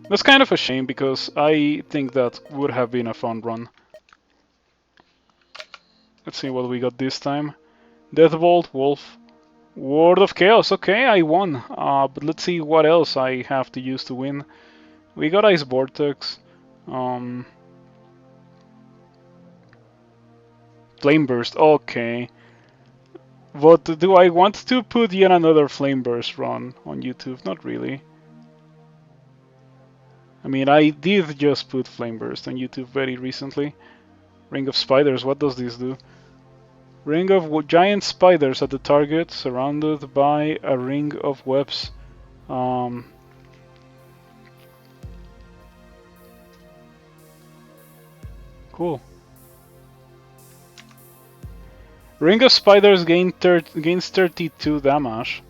That's kind of a shame because I think that would have been a fun run. Let's see what we got this time. Deathbolt, Wolf, Ward of Chaos. Okay, I won. But let's see what else I have to use to win. We got Ice Vortex. Um, Flame Burst. Okay. But do I want to put yet another Flame Burst run on YouTube? Not really. I mean, I did just put Flame Burst on YouTube very recently. Ring of Spiders, what does this do? Ring of giant spiders at the target, surrounded by a ring of webs. Cool. Ring of Spiders gains 32 damage.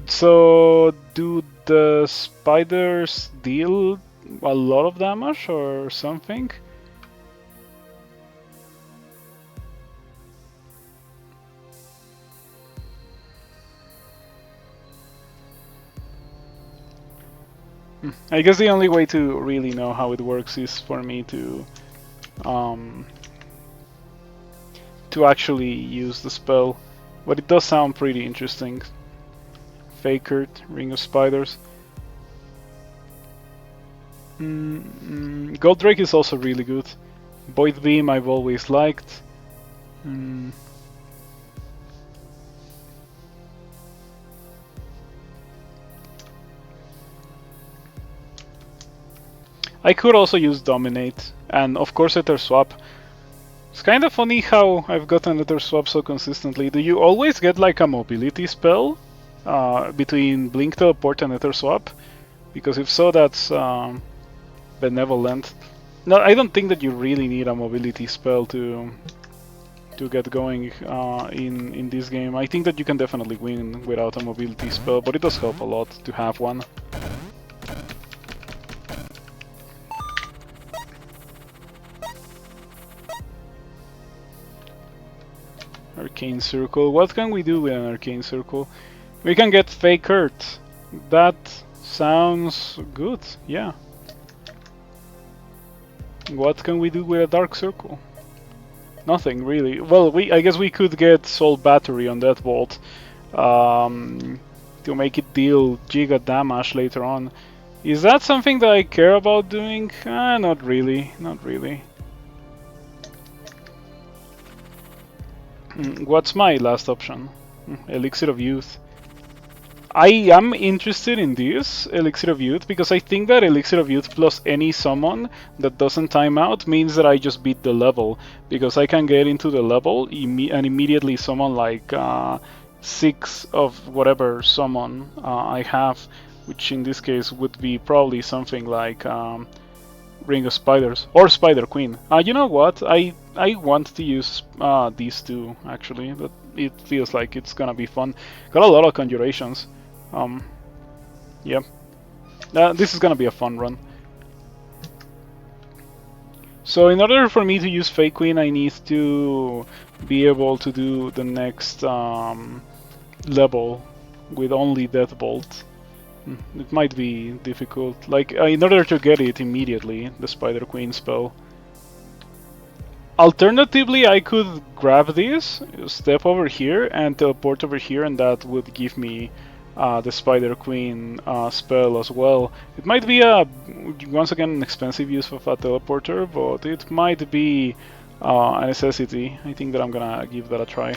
So, do the spiders deal a lot of damage or something? I guess the only way to really know how it works is for me to actually use the spell, but it does sound pretty interesting. Fakert, Ring of Spiders. Goldrake is also really good. Void Beam I've always liked. I could also use Dominate, and of course Ether Swap. It's kind of funny how I've gotten Ether Swap so consistently. Do you always get like a mobility spell between Blink Teleport and Ether Swap? Because if so, that's benevolent. No, I don't think that you really need a mobility spell to get going in this game. I think that you can definitely win without a mobility spell, but it does help a lot to have one. Arcane Circle. What can we do with an Arcane Circle? We can get Fake Hurt. That sounds good, yeah. What can we do with a Dark Circle? Nothing really. Well, I guess we could get Soul Battery on that Bolt to make it deal giga damage later on. Is that something that I care about doing? Not really. Not really. What's my last option? Elixir of Youth. I am interested in this Elixir of Youth because I think that Elixir of Youth plus any summon that doesn't time out means that I just beat the level, because I can get into the level and immediately summon like 6 of whatever summon I have, which in this case would be probably something like Ring of Spiders or Spider Queen. You know what? I want to use these two actually. But it feels like it's gonna be fun. Got a lot of conjurations. Yeah. This is gonna be a fun run. So in order for me to use Fake Queen, I need to be able to do the next level with only Deathbolt. It might be difficult. Like, in order to get it immediately, the Spider Queen spell. Alternatively, I could grab this, step over here, and teleport over here, and that would give me the Spider Queen spell as well. It might be once again an expensive use of a teleporter, but it might be a necessity. I think that I'm gonna give that a try.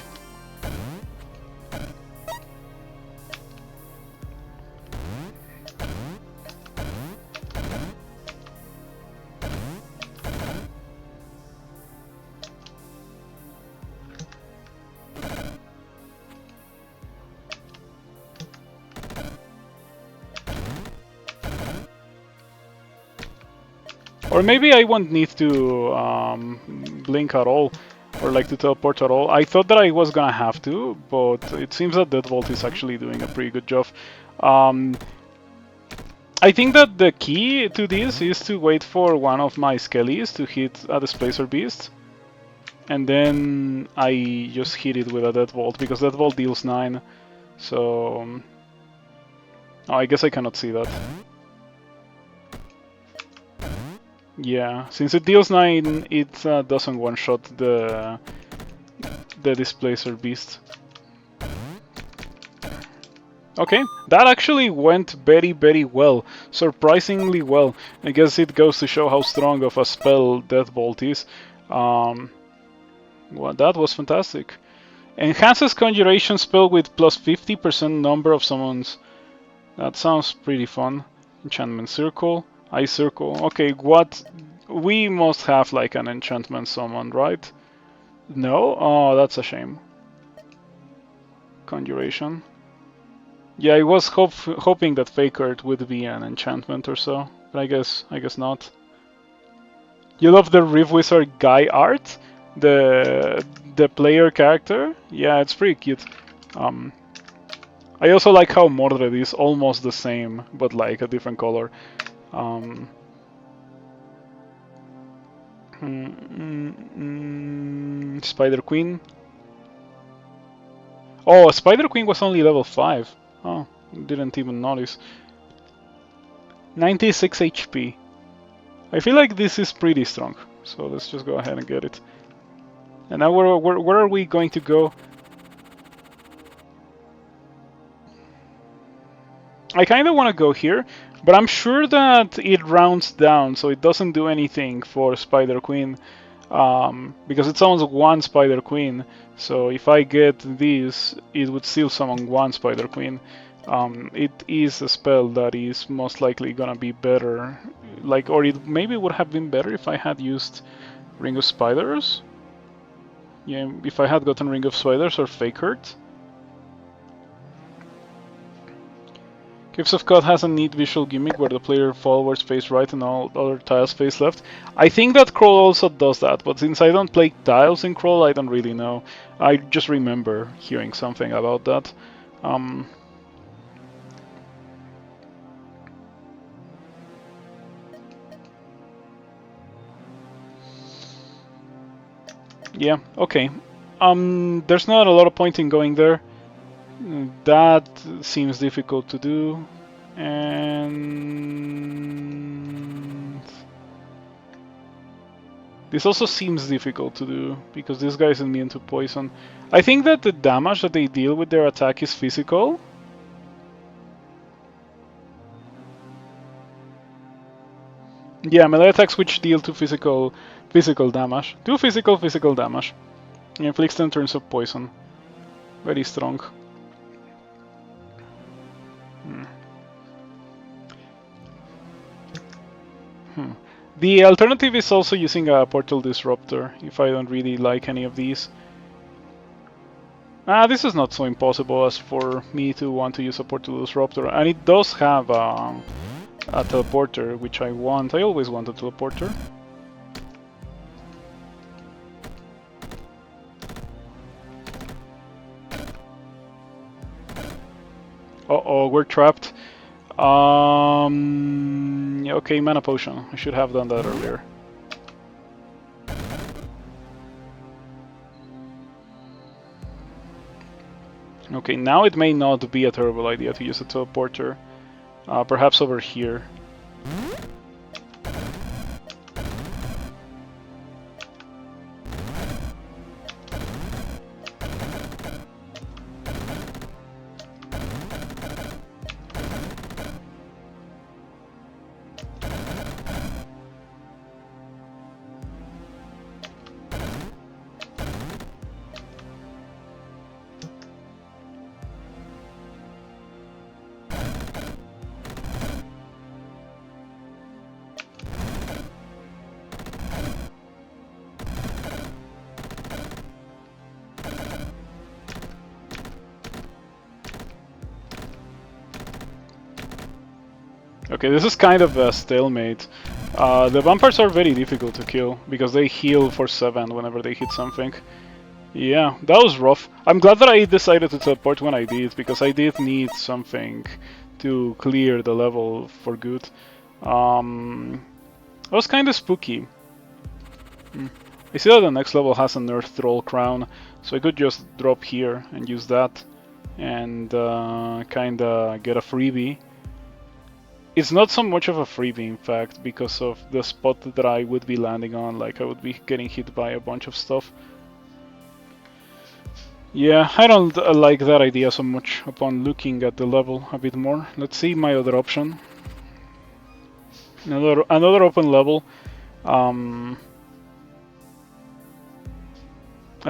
Or maybe I won't need to blink at all, or like to teleport at all. I thought that I was gonna have to, but it seems that Deathbolt is actually doing a pretty good job. I think that the key to this is to wait for one of my Skellies to hit a Displacer Beast, and then I just hit it with a Deathbolt, because Deathbolt deals 9, so Oh, I guess I cannot see that. Yeah, since it deals 9, it doesn't one-shot the Displacer Beast. Okay, that actually went very, very well. Surprisingly well. I guess it goes to show how strong of a spell Deathbolt is. Well, that was fantastic. Enhances conjuration spell with plus 50% number of summons. That sounds pretty fun. Enchantment circle, ice circle. Okay, what? We must have like an enchantment summon, right? No? Oh, that's a shame. Conjuration. Yeah, I was hoping that Fakert would be an enchantment or so, but I guess not. You love the Rift Wizard guy art, the player character. Yeah, it's pretty cute. I also like how Mordred is almost the same, but like a different color. Um, Spider Queen. Oh, Spider Queen was only level 5. Oh, didn't even notice. 96 HP. I feel like this is pretty strong, so let's just go ahead and get it. And now where are we going to go? I kind of want to go here, but I'm sure that it rounds down, so it doesn't do anything for Spider Queen, because it summons one Spider Queen. So if I get this, it would still summon one Spider Queen. It is a spell that is most likely gonna be better, like, or it maybe would have been better if I had used Ring of Spiders. Yeah, if I had gotten Ring of Spiders or Fakert. Caves of God has a neat visual gimmick where the player forwards face right and all other tiles face left. I think that Crawl also does that, but since I don't play tiles in Crawl, I don't really know. I just remember hearing something about that. Yeah, okay. There's not a lot of point in going there. That seems difficult to do. And this also seems difficult to do because this guy is immune to poison. I think that the damage that they deal with their attack is physical. Yeah, melee attacks which deal 2 physical damage. 2 physical damage. Inflicts 10 turns of poison. Very strong. The alternative is also using a Portal Disruptor, if I don't really like any of these. This is not so impossible as for me to want to use a Portal Disruptor, and it does have a teleporter, which I want. I always want a teleporter. Uh-oh, we're trapped. Okay, mana potion. I should have done that earlier. Okay, now it may not be a terrible idea to use a teleporter. Perhaps over here. Okay, this is kind of a stalemate. The vampires are very difficult to kill because they heal for 7 whenever they hit something. Yeah, that was rough. I'm glad that I decided to teleport when I did, because I did need something to clear the level for good. That was kind of spooky. I see that the next level has an Earth Troll Crown, so I could just drop here and use that and kinda get a freebie. It's not so much of a freebie, in fact, because of the spot that I would be landing on. Like, I would be getting hit by a bunch of stuff. Yeah, I don't like that idea so much upon looking at the level a bit more. Let's see my other option. Another open level. At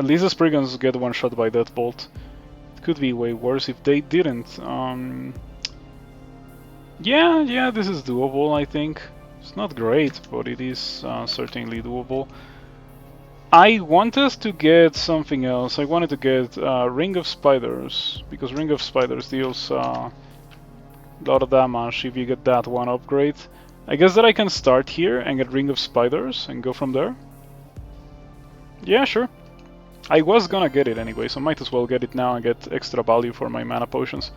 least the Spriggans get one shot by that bolt. It could be way worse if they didn't. Yeah, this is doable, I think. It's not great, but it is certainly doable. I wanted to get something else. I wanted to get Ring of Spiders, because Ring of Spiders deals a lot of damage if you get that one upgrade. I guess that I can start here and get Ring of Spiders and go from there. Yeah, sure. I was gonna get it anyway, so might as well get it now and get extra value for my mana potions.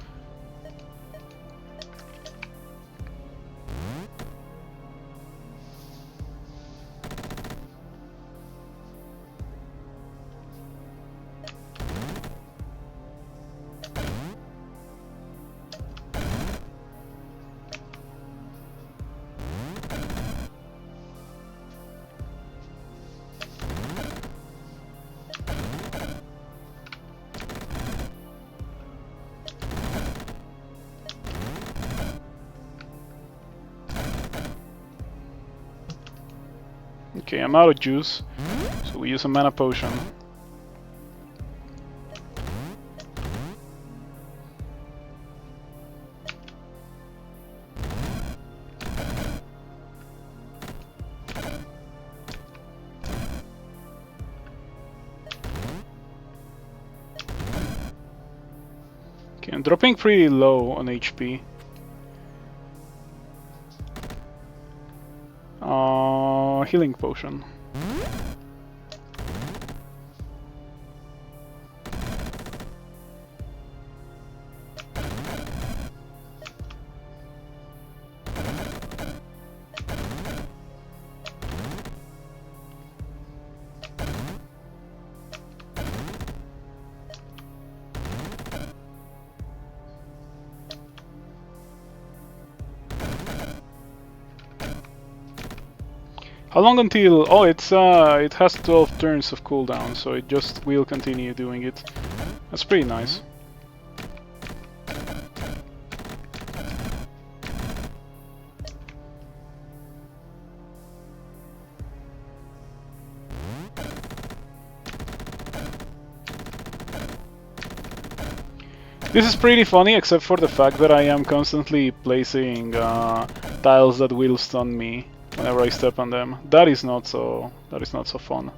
Okay, I'm out of juice, so we use a mana potion. Okay, I'm dropping pretty low on HP. Healing potion. How long until... Oh, it has 12 turns of cooldown, so it just will continue doing it. That's pretty nice. This is pretty funny, except for the fact that I am constantly placing tiles that will stun me whenever I step on them. That is not so fun.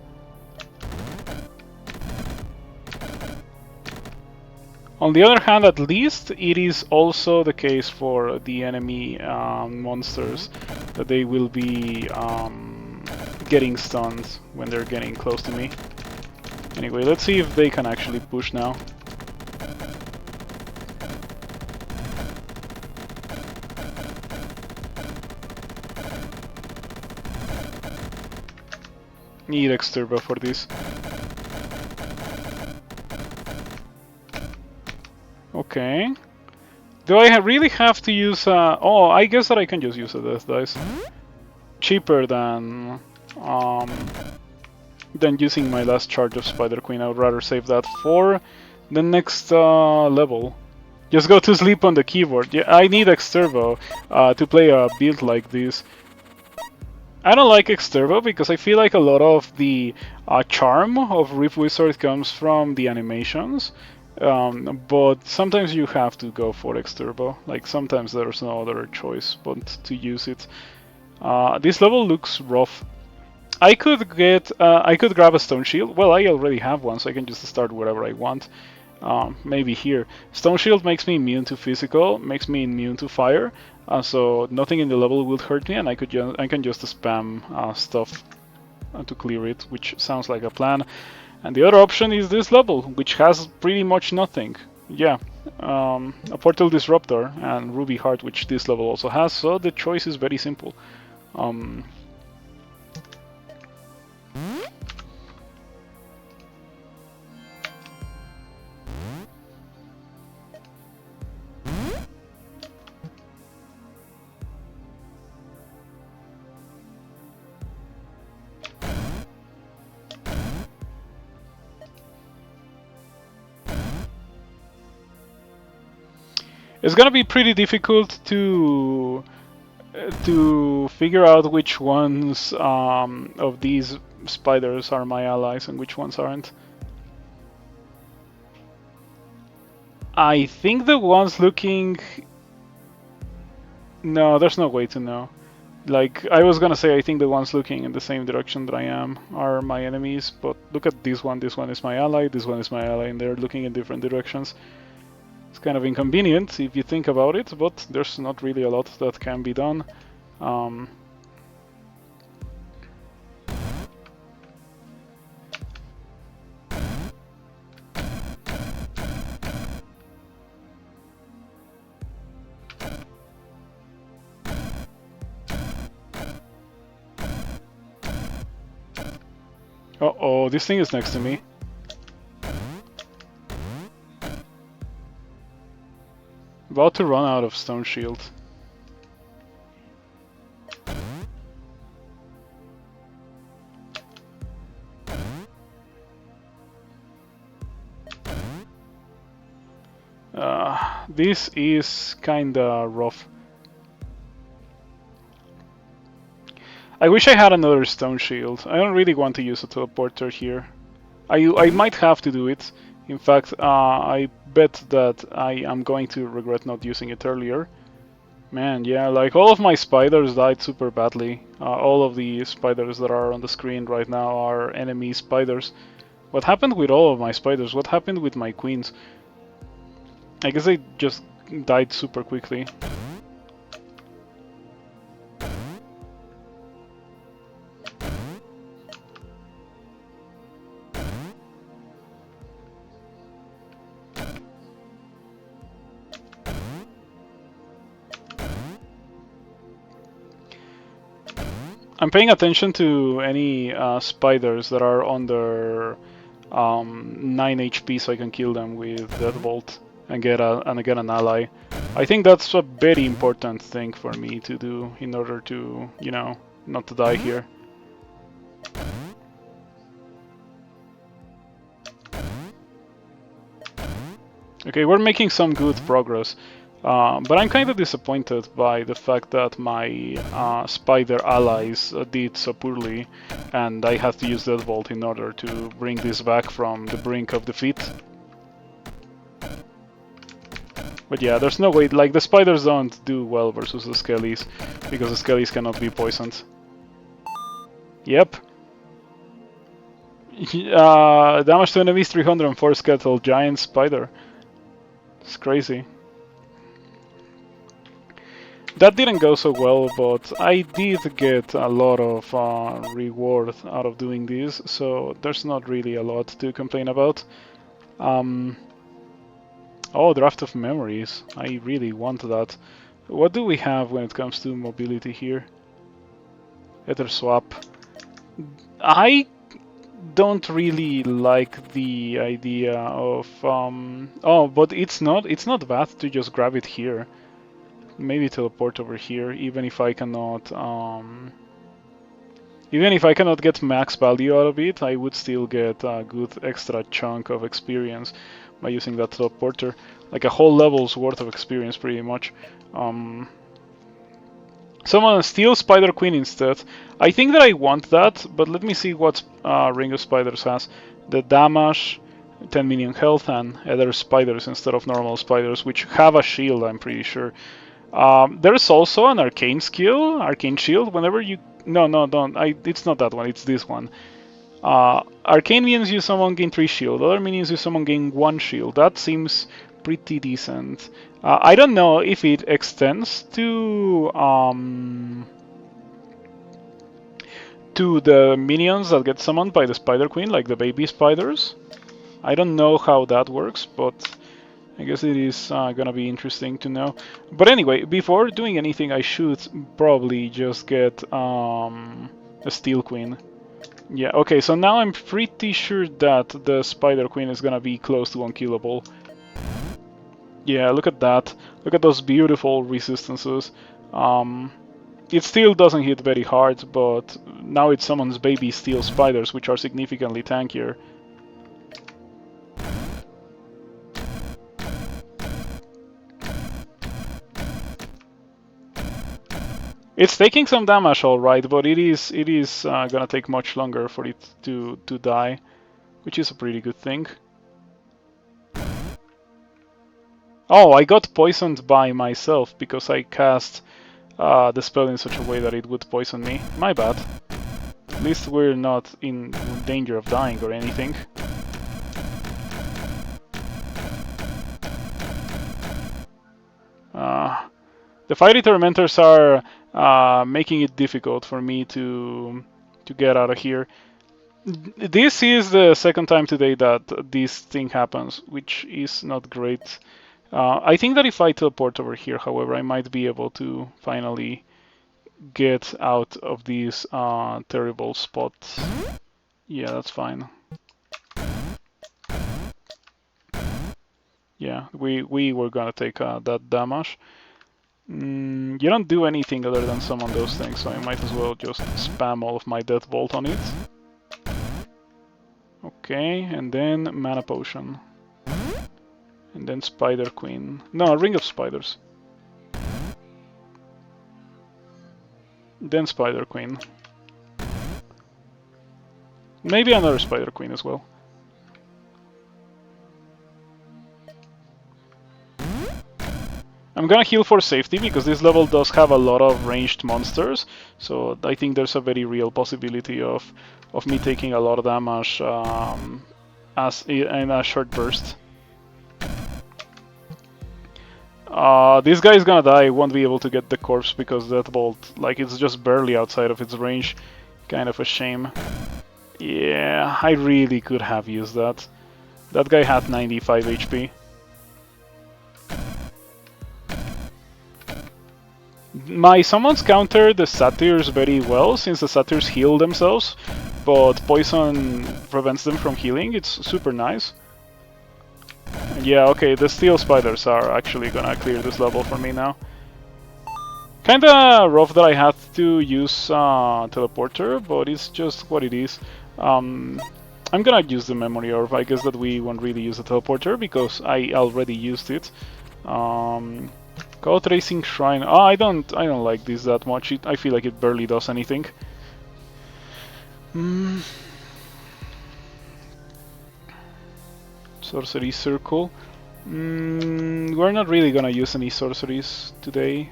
On the other hand, at least it is also the case for the enemy monsters that they will be getting stunned when they're getting close to me. Anyway, let's see if they can actually push now. Need X-Turbo for this. Okay. Do I really have to use oh, I guess that I can just use a Death Dice. Cheaper than using my last charge of Spider Queen. I would rather save that for the next level. Just go to sleep on the keyboard. Yeah, I need X-Turbo to play a build like this. I don't like X-Turbo because I feel like a lot of the charm of Rift Wizard comes from the animations. But sometimes you have to go for X-Turbo. Like, sometimes there's no other choice but to use it. This level looks rough. I could grab a Stone Shield. Well, I already have one, so I can just start wherever I want. Maybe here. Stone Shield makes me immune to physical, makes me immune to fire, so nothing in the level will hurt me, and I can just spam stuff to clear it, which sounds like a plan. And the other option is this level, which has pretty much nothing. Yeah, a Portal Disruptor and Ruby Heart, which this level also has, so the choice is very simple. It's gonna be pretty difficult to figure out which ones of these spiders are my allies and which ones aren't. I think the ones looking... No, there's no way to know. Like, I was gonna say I think the ones looking in the same direction that I am are my enemies, but look at this one is my ally, this one is my ally, and they're looking in different directions. It's kind of inconvenient if you think about it, but there's not really a lot that can be done. Uh-oh, this thing is next to me. About to run out of stone shield. This is kinda rough. I wish I had another stone shield. I don't really want to use a teleporter here. I might have to do it. In fact, I bet that I am going to regret not using it earlier. Man, yeah, like all of my spiders died super badly. All of the spiders that are on the screen right now are enemy spiders. What happened with all of my spiders? What happened with my queens? I guess they just died super quickly. I'm paying attention to any spiders that are under 9 HP so I can kill them with Deadbolt and get an ally. I think that's a very important thing for me to do in order to, you know, not to die here. Okay, we're making some good progress. But I'm kind of disappointed by the fact that my spider allies did so poorly, and I had to use Deadbolt in order to bring this back from the brink of defeat. But yeah, there's no way, like the spiders don't do well versus the skellies, because the skellies cannot be poisoned. Yep. Damage to enemies 304 skeletal giant spider. It's crazy. That didn't go so well, but I did get a lot of reward out of doing this, so there's not really a lot to complain about. Oh, Draft of Memories. I really want that. What do we have when it comes to mobility here? Ether Swap. I don't really like the idea of... Oh, but it's not bad to just grab it here. Maybe teleport over here, even if I cannot get max value out of it, I would still get a good extra chunk of experience by using that teleporter, like a whole level's worth of experience pretty much. Someone steal Spider Queen instead. I think that I want that, but let me see what Ring of Spiders has. The damage, 10 million health, and other spiders instead of normal spiders, which have a shield, I'm pretty sure. There's also an arcane skill, arcane shield. Whenever you no, don't. It's not that one. It's this one. Arcane minions you summon gain 3 shield. Other minions you summon gain 1 shield. That seems pretty decent. I don't know if it extends to the minions that get summoned by the Spider Queen, like the baby spiders. I don't know how that works, but I guess it is gonna be interesting to know. But anyway, before doing anything, I should probably just get a Steel Queen. Yeah, okay, so now I'm pretty sure that the Spider Queen is gonna be close to unkillable. Yeah, look at that. Look at those beautiful resistances. It still doesn't hit very hard, but now it summons baby steel spiders, which are significantly tankier. It's taking some damage, all right, but it is gonna take much longer for it to die, which is a pretty good thing. Oh, I got poisoned by myself because I cast the spell in such a way that it would poison me. My bad. At least we're not in danger of dying or anything. The Fiery Tormentors are making it difficult for me to get out of here. This is the second time today that this thing happens, which is not great. I think that if I teleport over here, however, I might be able to finally get out of these terrible spots. Yeah, that's fine. Yeah, we were gonna take that damage. You don't do anything other than summon those things, so I might as well just spam all of my Death Bolt on it. Okay, and then Mana Potion. And then Spider Queen. No, Ring of Spiders. Then Spider Queen. Maybe another Spider Queen as well. I'm gonna heal for safety because this level does have a lot of ranged monsters, so I think there's a very real possibility of me taking a lot of damage as in a short burst. This guy is gonna die. Won't be able to get the corpse because that bolt, like, it's just barely outside of its range. Kind of a shame. Yeah, I really could have used that. That guy had 95 HP. My summons counter the satyrs very well, since the satyrs heal themselves, but poison prevents them from healing. It's super nice. Yeah, okay, the steel spiders are actually gonna clear this level for me now. Kinda rough that I had to use teleporter, but it's just what it is. I'm gonna use the memory orb. I guess that we won't really use the teleporter because I already used it. Cloud Racing Shrine. Oh, I don't like this that much. I feel like it barely does anything. Sorcery Circle. We're not really gonna use any sorceries today.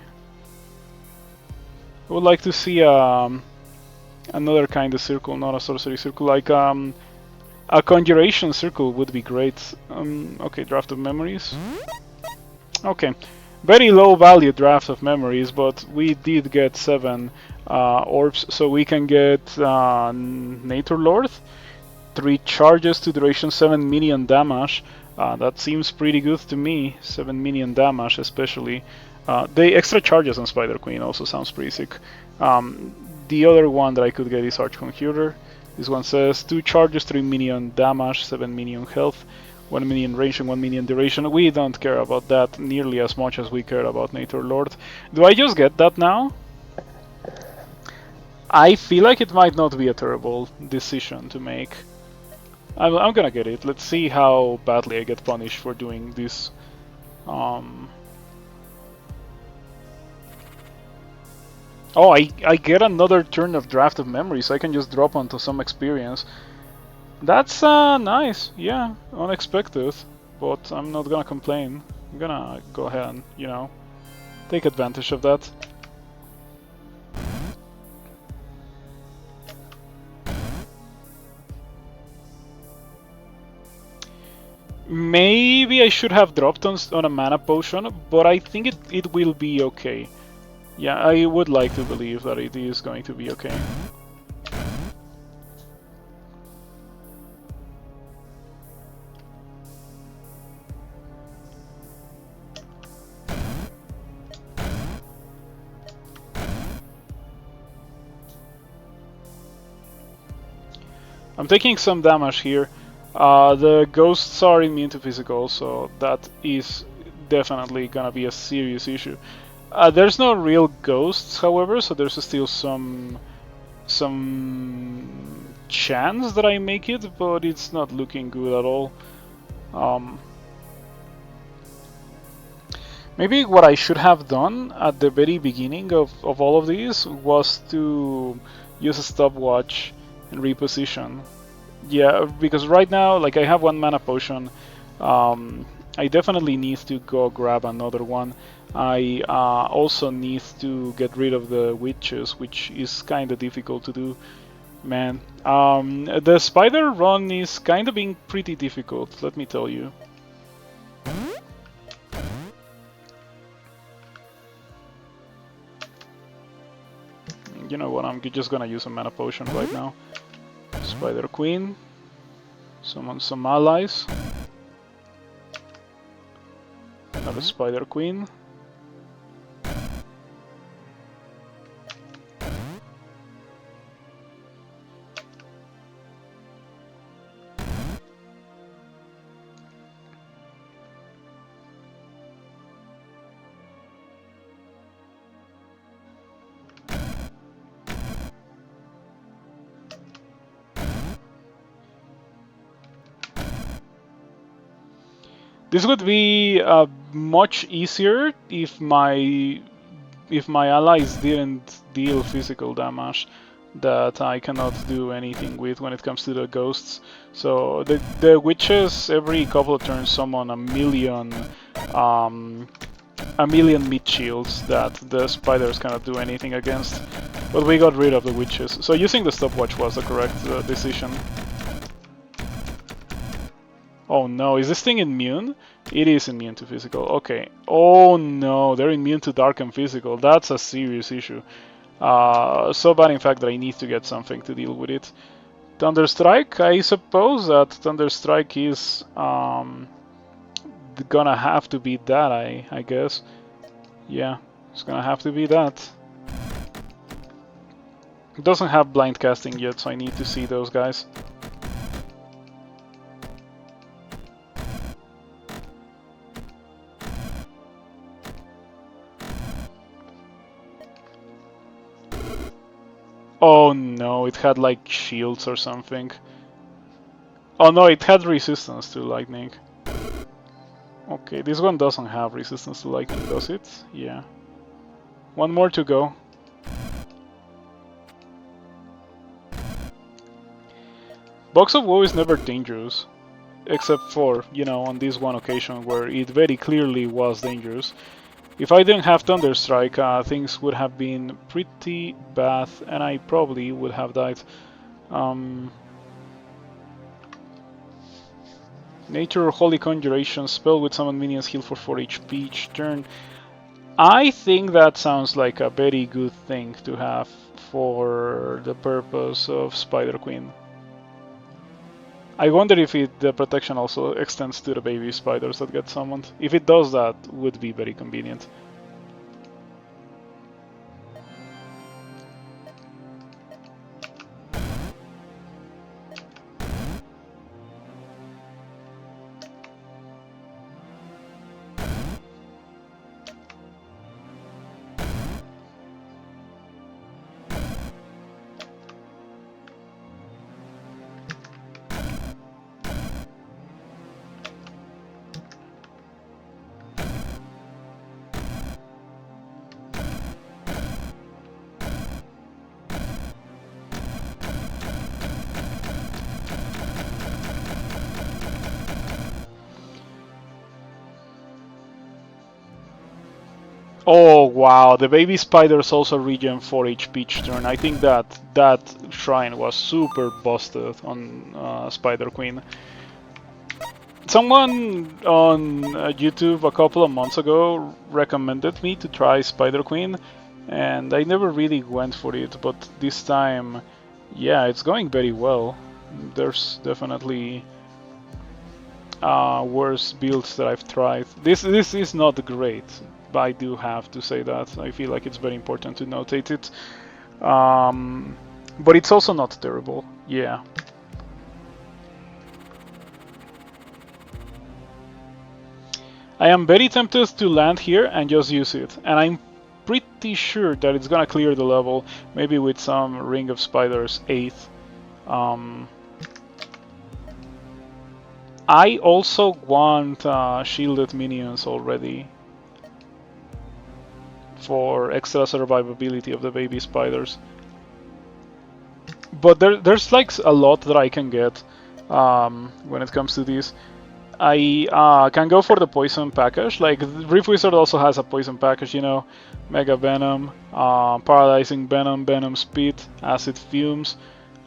I would like to see another kind of circle, not a sorcery circle, like a conjuration circle would be great. Okay, draft of memories. Okay. Very low value draft of memories, but we did get 7 orbs, so we can get Nature Lord, 3 charges to duration 7 minion damage. That seems pretty good to me, 7 minion damage especially. The extra charges on Spider Queen also sounds pretty sick. The other one that I could get is Archconjurer. This one says 2 charges, 3 minion damage, 7 minion health. 1 minion range and 1 minion duration. We don't care about that nearly as much as we care about Nature Lord. Do I just get that now? I feel like it might not be a terrible decision to make. I'm gonna get it. Let's see how badly I get punished for doing this. Oh, I get another turn of draft of memory, so I can just drop onto some experience. That's nice, yeah, unexpected, but I'm not gonna complain. I'm gonna go ahead and, you know, take advantage of that. Maybe I should have dropped on a mana potion, but I think it will be okay. Yeah, I would like to believe that it is going to be okay. I'm taking some damage here. The ghosts are immune to physical, so that is definitely gonna be a serious issue. There's no real ghosts, however, so there's still some chance that I make it, but it's not looking good at all. Maybe what I should have done at the very beginning of all of these was to use a stopwatch and reposition. Yeah, because right now, like, I have one mana potion. Um, I definitely need to go grab another one. I also need to get rid of the witches, which is kind of difficult to do. Man, the spider run is kind of being pretty difficult, let me tell you. You know what, I'm just gonna use a mana potion right now. Spider Queen. Summon some allies. Another Spider Queen. This would be much easier if my allies didn't deal physical damage that I cannot do anything with when it comes to the ghosts. So the witches every couple of turns summon um, a million meat shields that the spiders cannot do anything against. But we got rid of the witches. So using the stopwatch was the correct decision. Oh no, is this thing immune? It is immune to physical, okay. Oh no, they're immune to dark and physical. That's a serious issue. So bad in fact that I need to get something to deal with it. Thunderstrike, I suppose that Thunderstrike is gonna have to be that, I guess. Yeah, it's gonna have to be that. It doesn't have blind casting yet, so I need to see those guys. Oh no, it had like shields or something. Oh no, it had resistance to lightning. Okay, this one doesn't have resistance to lightning, does it? Yeah. One more to go. Box of Woe is never dangerous. Except for, you know, on this one occasion where it very clearly was dangerous. If I didn't have Thunderstrike, things would have been pretty bad and I probably would have died. Nature Holy Conjuration, spell with summon minions, heal for 4 HP each turn. I think that sounds like a very good thing to have for the purpose of Spider Queen. I wonder if the protection also extends to the baby spiders that get summoned. If it does, that would be very convenient. Oh wow, the baby spiders also regen 4 HP each turn. I think that shrine was super busted on Spider Queen. Someone on YouTube a couple of months ago recommended me to try Spider Queen, and I never really went for it, but this time, yeah, it's going very well. There's definitely worse builds that I've tried. This is not great, but I do have to say that. I feel like it's very important to notate it. But it's also not terrible, yeah. I am very tempted to land here and just use it, and I'm pretty sure that it's gonna clear the level, maybe with some Ring of Spiders 8th. I also want shielded minions already. for extra survivability of the baby spiders. But there's like a lot that I can get when it comes to these. I can go for the poison package. Like Reef Wizard also has a poison package, you know, Mega Venom, Paralyzing Venom, Venom Speed, Acid Fumes.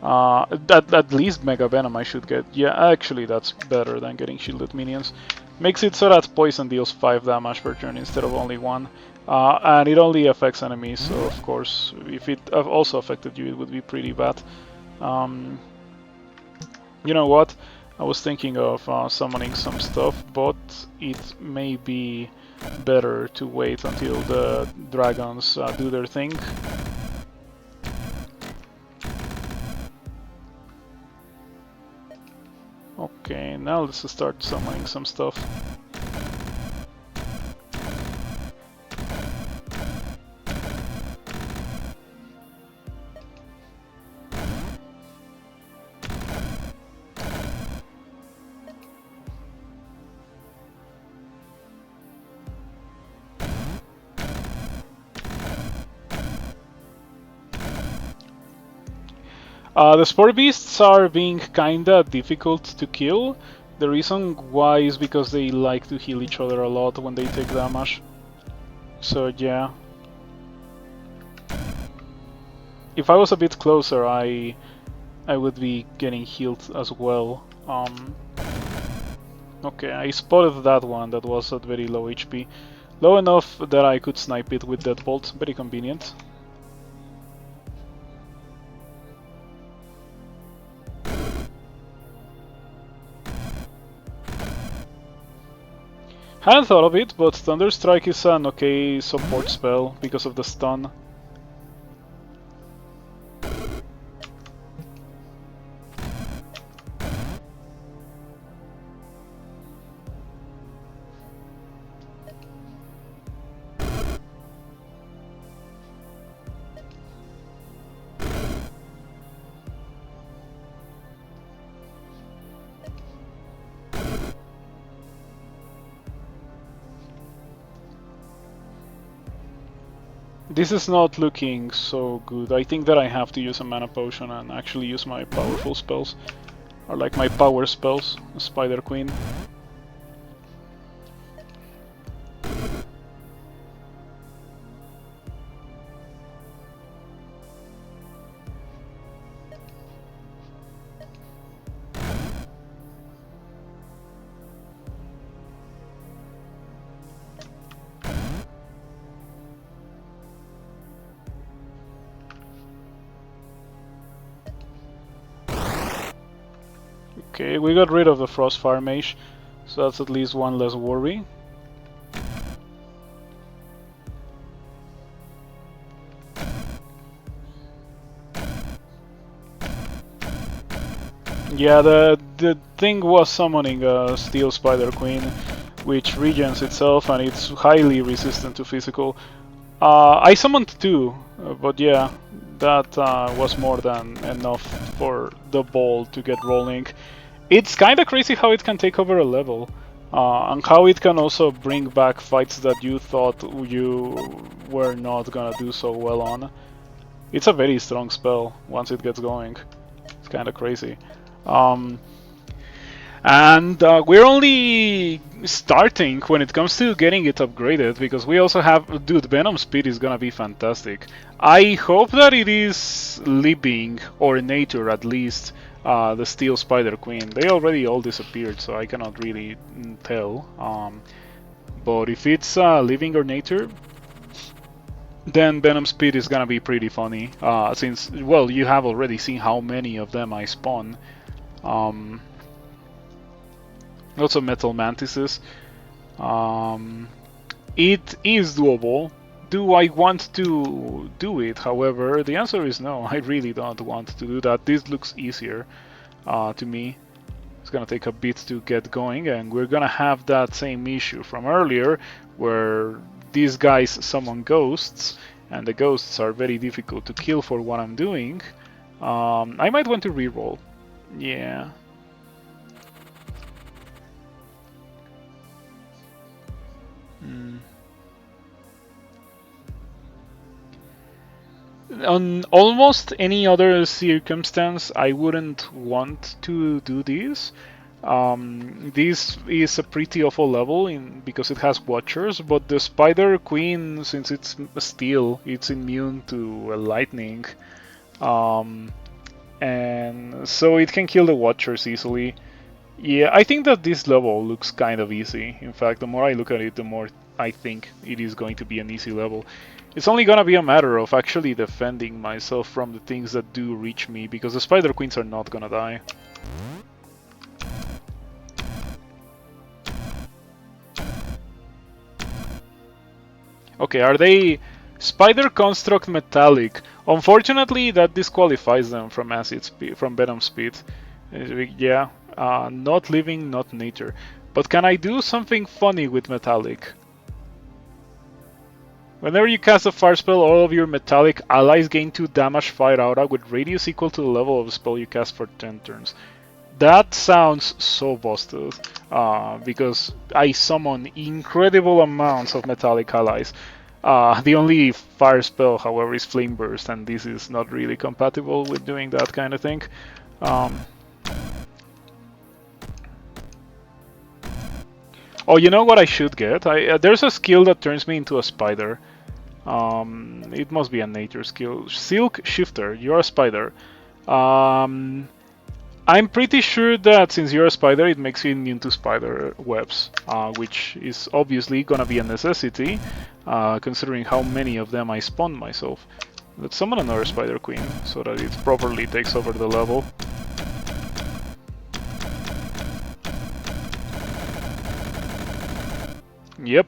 At least Mega Venom I should get. Yeah, actually that's better than getting shielded minions. Makes it so that poison deals 5 damage per turn instead of only 1. And it only affects enemies, so of course, if it also affected you, it would be pretty bad. You know what? I was thinking of summoning some stuff, but it may be better to wait until the dragons do their thing. Okay, now let's start summoning some stuff. The Spore Beasts are being kinda difficult to kill. The reason why is because they like to heal each other a lot when they take damage. So yeah. If I was a bit closer, I would be getting healed as well. Okay, I spotted that one that was at very low HP. Low enough that I could snipe it with Deadbolt, very convenient. Hadn't thought of it, but Thunder Strike is an okay support spell because of the stun. This is not looking so good. I think that I have to use a mana potion and actually use my powerful spells. Or like my power spells, Spider Queen. Okay, we got rid of the Frostfire Mage, so that's at least one less worry. Yeah, the thing was summoning a Steel Spider Queen, which regens itself and it's highly resistant to physical. I summoned 2, but yeah, that was more than enough for the ball to get rolling. It's kinda crazy how it can take over a level, and how it can also bring back fights that you thought you were not gonna do so well on. It's a very strong spell once it gets going. It's kinda crazy. And we're only starting when it comes to getting it upgraded, because we also have... Dude, Venom Speed is gonna be fantastic. I hope that it is Living, or Nature at least, the Steel Spider Queen. They already all disappeared, so I cannot really tell. But if it's Living or Nature, then Venom Speed is gonna be pretty funny, since, well, you have already seen how many of them I spawn. Also Metal Mantises. It is doable. Do I want to do it? However, the answer is no. I really don't want to do that. This looks easier to me. It's gonna take a bit to get going, and we're gonna have that same issue from earlier, where these guys summon ghosts, and the ghosts are very difficult to kill for what I'm doing. I might want to reroll. Yeah. On almost any other circumstance, I wouldn't want to do this. This is a pretty awful level because it has Watchers, but the Spider Queen, since it's steel, it's immune to lightning, um, and so it can kill the Watchers easily. Yeah, I think that this level looks kind of easy. In fact, the more I look at it, the more I think it is going to be an easy level. It's only gonna be a matter of actually defending myself from the things that do reach me, because the Spider Queens are not gonna die. Okay, are they Spider Construct Metallic? Unfortunately, that disqualifies them from Acid Speed, from Venom Speed. Yeah, not living, not nature. But can I do something funny with Metallic? Whenever you cast a fire spell, all of your metallic allies gain 2 damage fire aura with radius equal to the level of the spell you cast for 10 turns. That sounds so busted, because I summon incredible amounts of metallic allies. The only fire spell, however, is Flame Burst, and this is not really compatible with doing that kind of thing. Oh, you know what I should get? There's a skill that turns me into a spider. It must be a nature skill. Silk Shifter, you're a spider. I'm pretty sure that since you're a spider, it makes you immune to spider webs, which is obviously gonna be a necessity, considering how many of them I spawned myself. Let's summon another Spider Queen so that it properly takes over the level. Yep,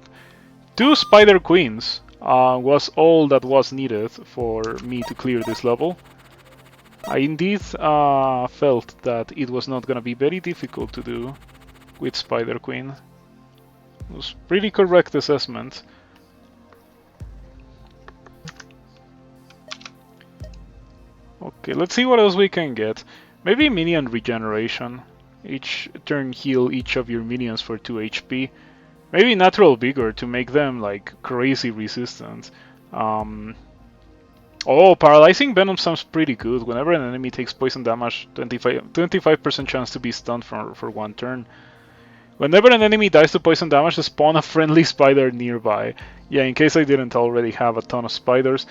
2 Spider Queens was all that was needed for me to clear this level. I indeed felt that it was not going to be very difficult to do with Spider Queen. It was pretty correct assessment. Okay, let's see what else we can get. Maybe minion regeneration. Each turn heal each of your minions for 2 HP. Maybe natural vigor to make them like crazy resistant. Oh, paralyzing venom sounds pretty good. Whenever an enemy takes poison damage, 25% chance to be stunned for 1 turn. Whenever an enemy dies to poison damage, spawn a friendly spider nearby. Yeah, in case I didn't already have a ton of spiders.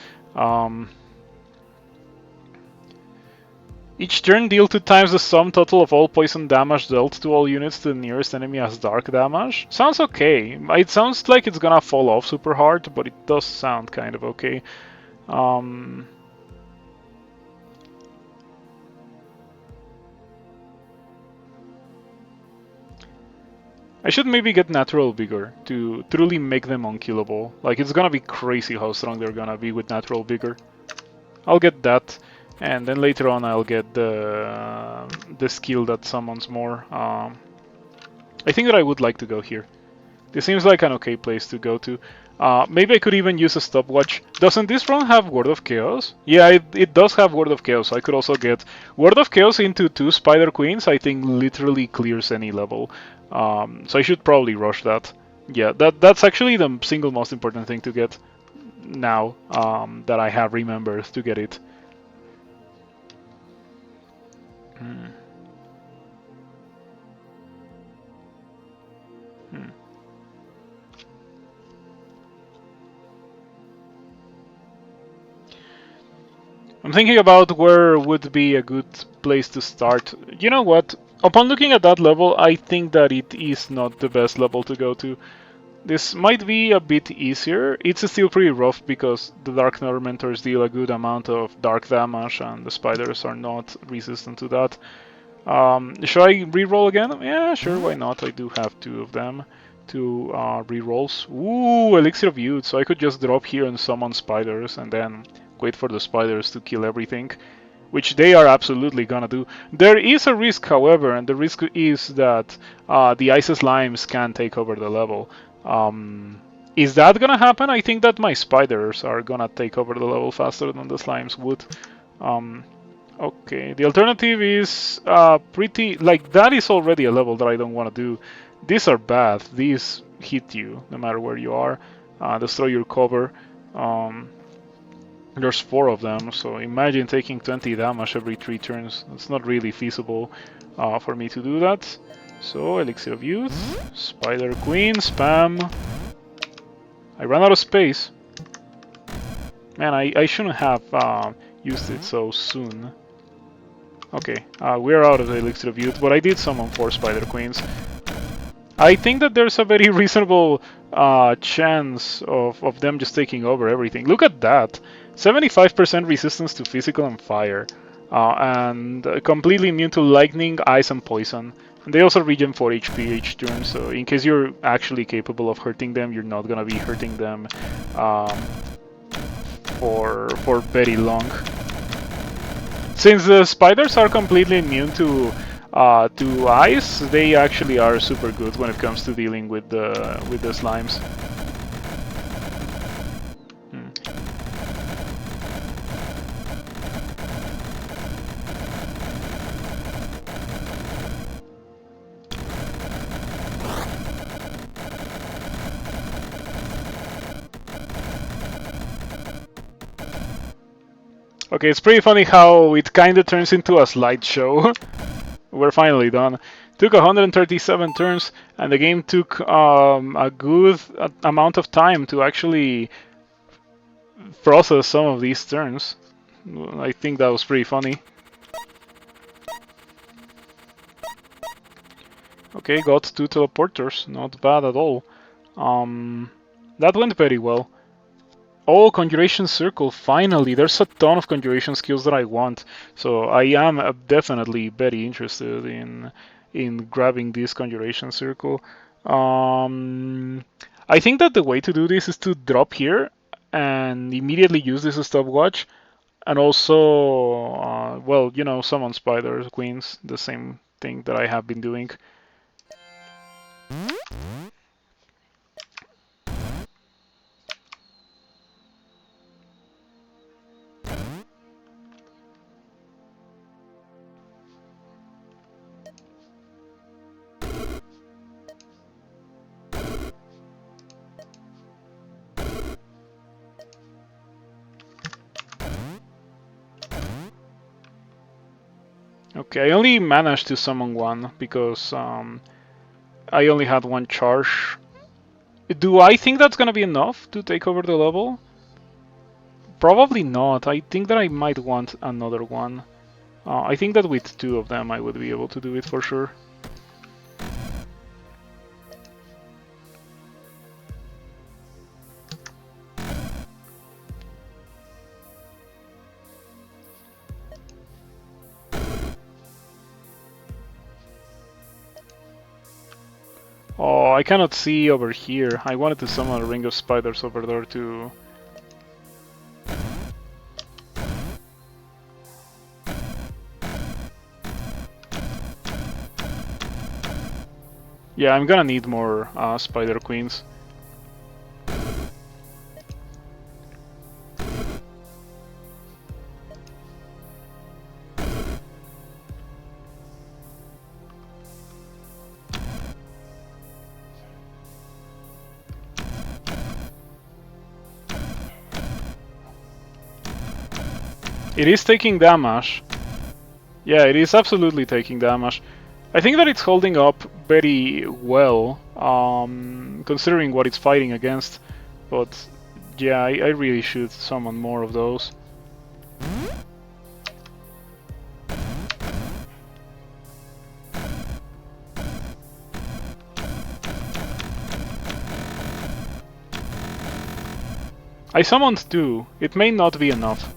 Each turn deal 2 times the sum total of all poison damage dealt to all units to the nearest enemy as dark damage. Sounds okay. It sounds like it's gonna fall off super hard, but it does sound kind of okay. I should maybe get Natural Vigor to truly make them unkillable. Like, it's gonna be crazy how strong they're gonna be with Natural Vigor. I'll get that, and then later on I'll get the skill that summons more. I think that I would like to go here. This seems like an okay place to go to. Maybe I could even use a stopwatch. Doesn't this run have Word of Chaos? Yeah, it does have Word of Chaos. I could also get Word of Chaos into 2 Spider Queens. I think literally clears any level. So I should probably rush that. Yeah, that's actually the single most important thing to get now, that I have remembered to get it. Hmm. I'm thinking about where would be a good place to start. You know what? Upon looking at that level, I think that it is not the best level to go to. This might be a bit easier. It's still pretty rough because the Dark Tormentors deal a good amount of dark damage and the spiders are not resistant to that. Should I reroll again? Yeah, sure, why not? I do have 2 of them. 2 rerolls. Ooh, Elixir of Youth, so I could just drop here and summon spiders and then wait for the spiders to kill everything, which they are absolutely gonna do. There is a risk, however, and the risk is that the ice slimes can take over the level. Is that gonna happen? I think that my spiders are gonna take over the level faster than the slimes would. Okay, the alternative is pretty... like, that is already a level that I don't want to do. These are bad. These hit you no matter where you are. Destroy your cover. There's 4 of them, so imagine taking 20 damage every 3 turns. It's not really feasible for me to do that. So, Elixir of Youth, Spider Queen, spam. I ran out of space. Man, I shouldn't have used it so soon. Okay, we're out of the Elixir of Youth, but I did summon 4 Spider Queens. I think that there's a very reasonable chance of them just taking over everything. Look at that. 75% resistance to physical and fire. And completely immune to lightning, ice, and poison. And they also regen 4 HP each turn, so in case you're actually capable of hurting them, you're not gonna be hurting them for very long. Since the spiders are completely immune to ice, they actually are super good when it comes to dealing with the slimes. Okay, it's pretty funny how it kind of turns into a slideshow. We're finally done. Took 137 turns, and the game took a good amount of time to actually process some of these turns. I think that was pretty funny. Okay, got 2 teleporters, not bad at all. That went very well. Oh, Conjuration Circle, finally! There's a ton of Conjuration skills that I want, so I am definitely very interested in grabbing this Conjuration Circle. I think that the way to do this is to drop here and immediately use this stopwatch, and also, well, you know, summon spiders, queens, the same thing that I have been doing. Okay, I only managed to summon one because I only had 1 charge. Do I think that's gonna be enough to take over the level? Probably not. I think that I might want another one. I think that with 2 of them I would be able to do it for sure. Oh, I cannot see over here. I wanted to summon a ring of spiders over there too. Yeah, I'm gonna need more spider queens. It is taking damage. Yeah, it is absolutely taking damage. I think that it's holding up very well, considering what it's fighting against. But yeah, I really should summon more of those. I summoned 2. It may not be enough.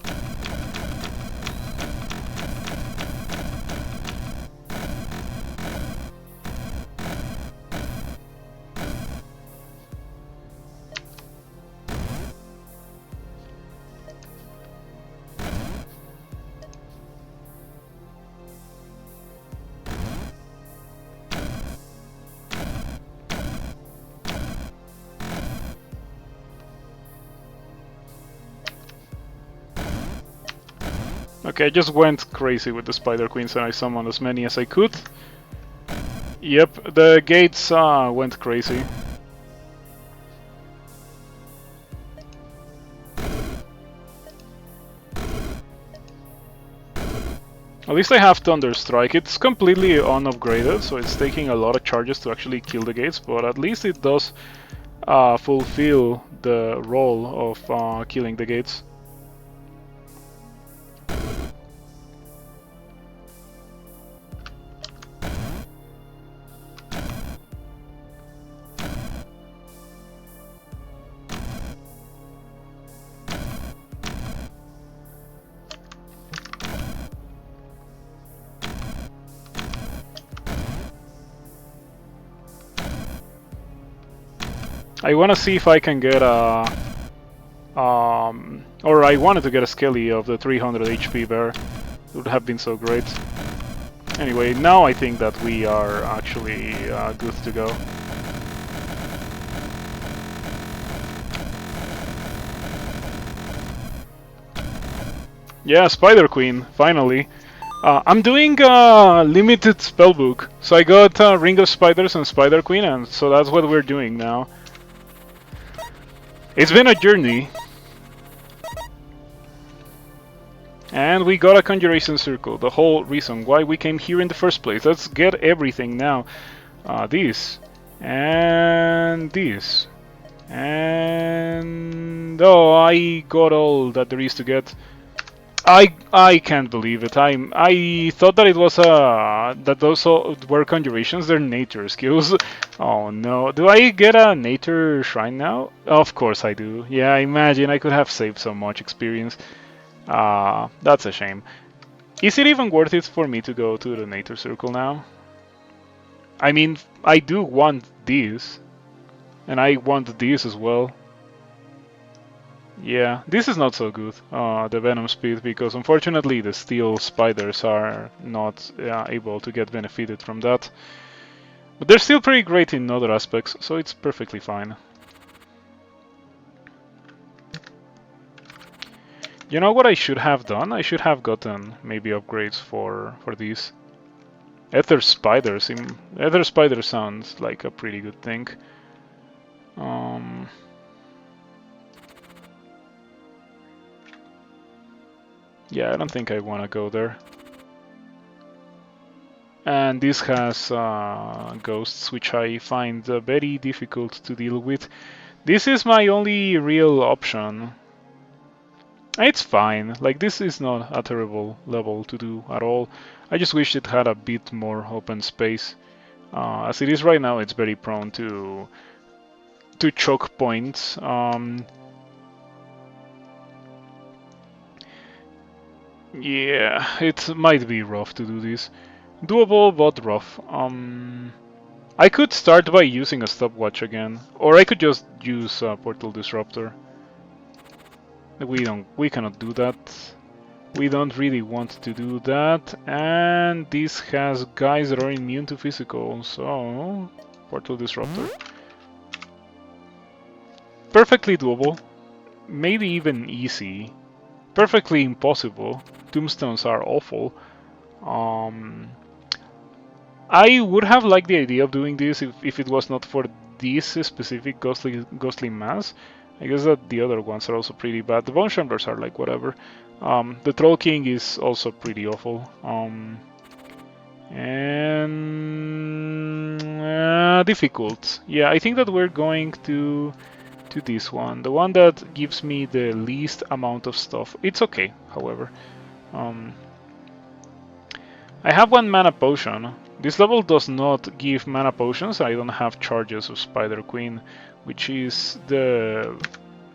Okay, I just went crazy with the Spider Queens and I summoned as many as I could. Yep, the gates went crazy. At least I have Thunder Strike. It's completely unupgraded, so it's taking a lot of charges to actually kill the gates, but at least it does fulfill the role of killing the gates. I want to see if I can get a... or I wanted to get a Skelly of the 300 HP bear. It would have been so great. Anyway, now I think that we are actually good to go. Yeah, Spider Queen, finally. I'm doing a limited spellbook, so I got Ring of Spiders and Spider Queen, and so that's what we're doing now. It's been a journey. And we got a Conjuration Circle, the whole reason why we came here in the first place. Let's get everything now. This. And this. And... oh, I got all that there is to get. I can't believe it. I thought that it was that those were conjurations. They're nature skills. Oh no! Do I get a nature shrine now? Of course I do. Yeah, I imagine I could have saved so much experience. That's a shame. Is it even worth it for me to go to the nature circle now? I mean, I do want this, and I want this as well. Yeah, this is not so good, the Venom speed, because unfortunately the steel spiders are not able to get benefited from that. But they're still pretty great in other aspects, so it's perfectly fine. You know what I should have done? I should have gotten maybe upgrades for these. Ether Spider sounds like a pretty good thing. Yeah, I don't think I want to go there. And this has ghosts, which I find very difficult to deal with. This is my only real option. It's fine, like this is not a terrible level to do at all. I just wish it had a bit more open space. As it is right now, it's very prone to choke points. Yeah, it might be rough to do this. Doable, but rough. I could start by using a stopwatch again, or I could just use a Portal Disruptor. We cannot do that. We don't really want to do that, and this has guys that are immune to physical, so Portal Disruptor. Perfectly doable, maybe even easy. Perfectly impossible. Tombstones are awful. I would have liked the idea of doing this if it was not for this specific ghostly mass. I guess that the other ones are also pretty bad. The Bone Shamblers are like whatever. The Troll King is also pretty awful. And difficult. Yeah, I think that we're going to this one, the one that gives me the least amount of stuff. It's okay, however. I have one mana potion. This level does not give mana potions. I don't have charges of Spider Queen, which is the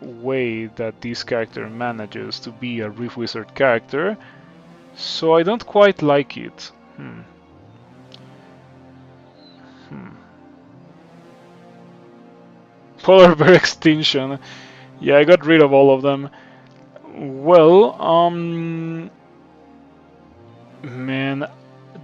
way that this character manages to be a Rift Wizard character. So I don't quite like it. Polar Bear Extinction. Yeah, I got rid of all of them. Well, man,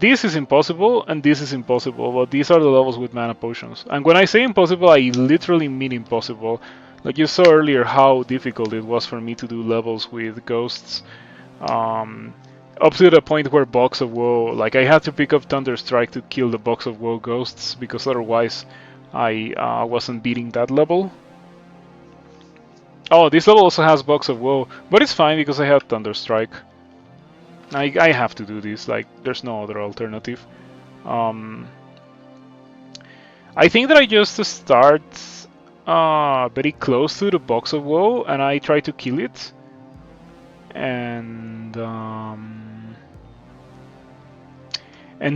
this is impossible and this is impossible, but these are the levels with mana potions. And when I say impossible, I literally mean impossible. Like you saw earlier how difficult it was for me to do levels with ghosts. Up to the point where Box of Woe, like I had to pick up Thunder Strike to kill the Box of Woe ghosts, because otherwise I wasn't beating that level. Oh, this level also has Box of Woe, but it's fine because I have Thunder Strike. I have to do this, like, there's no other alternative. I think that I just start very close to the box of woe and I try to kill it. And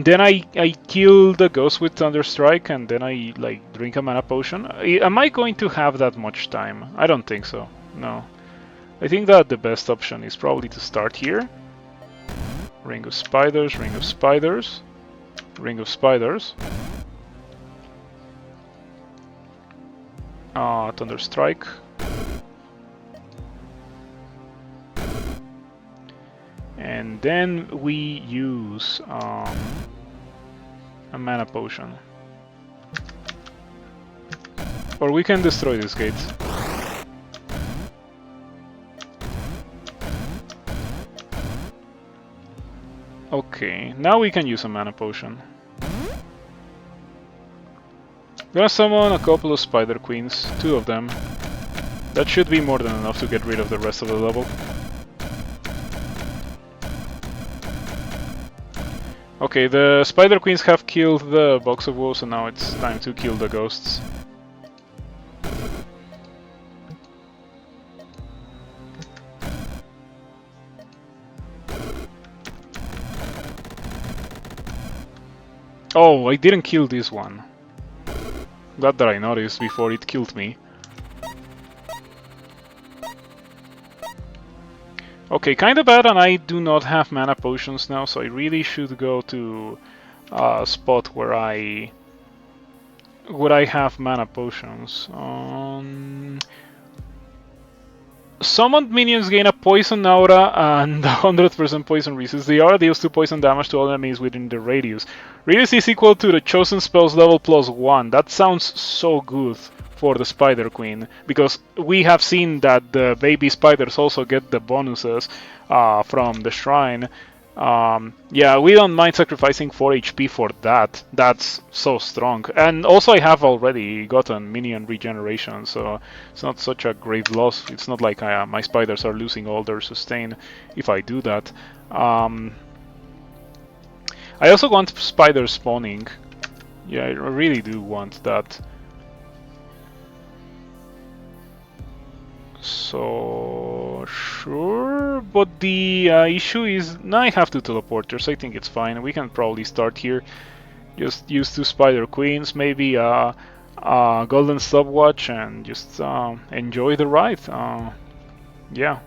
then I kill the ghost with Thunderstrike, and then I like drink a mana potion. Am I going to have that much time? I don't think so. No. I think that the best option is probably to start here. Ring of Spiders, Ring of Spiders, Ring of Spiders. Thunderstrike. And then we use a mana potion. Or we can destroy this gate. Okay, now we can use a mana potion. Gonna summon a couple of Spider Queens, 2 of them. That should be more than enough to get rid of the rest of the level. Okay, the Spider Queens have killed the Box of Woe, so now it's time to kill the ghosts. Oh, I didn't kill this one. Glad that I noticed before it killed me. Okay, kinda bad, and I do not have mana potions now, so I really should go to a spot where I have mana potions. Summoned minions gain a poison aura and 100% poison resist. The aura deals 2 poison damage to all enemies within the radius. Radius is equal to the chosen spell's level +1. That sounds so good for the Spider Queen, because we have seen that the baby spiders also get the bonuses from the shrine. Yeah, we don't mind sacrificing 4 HP for that. That's so strong. And also I have already gotten minion regeneration, so it's not such a great loss. It's not like my spiders are losing all their sustain if I do that. I also want spider spawning. Yeah, I really do want that. So sure, but the issue is now I have 2 teleporters. I think it's fine. We can probably start here. Just use 2 Spider Queens, maybe a Golden Stopwatch, and just enjoy the ride. Yeah,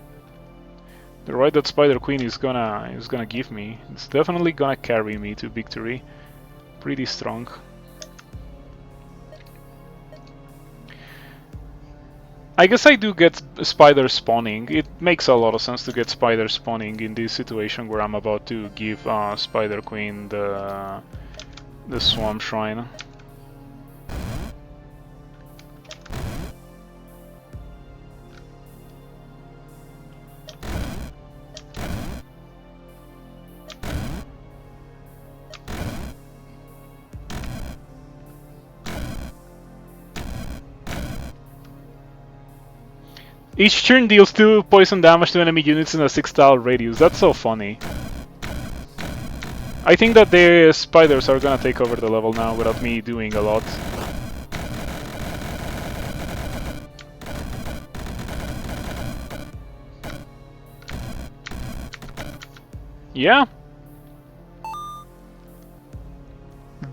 the ride that Spider Queen is gonna give me. It's definitely gonna carry me to victory. Pretty strong. I guess I do get spider spawning. It makes a lot of sense to get spider spawning in this situation where I'm about to give Spider Queen the Swamp Shrine. Each turn deals 2 poison damage to enemy units in a 6-tile radius. That's so funny. I think that the spiders are gonna take over the level now without me doing a lot. Yeah.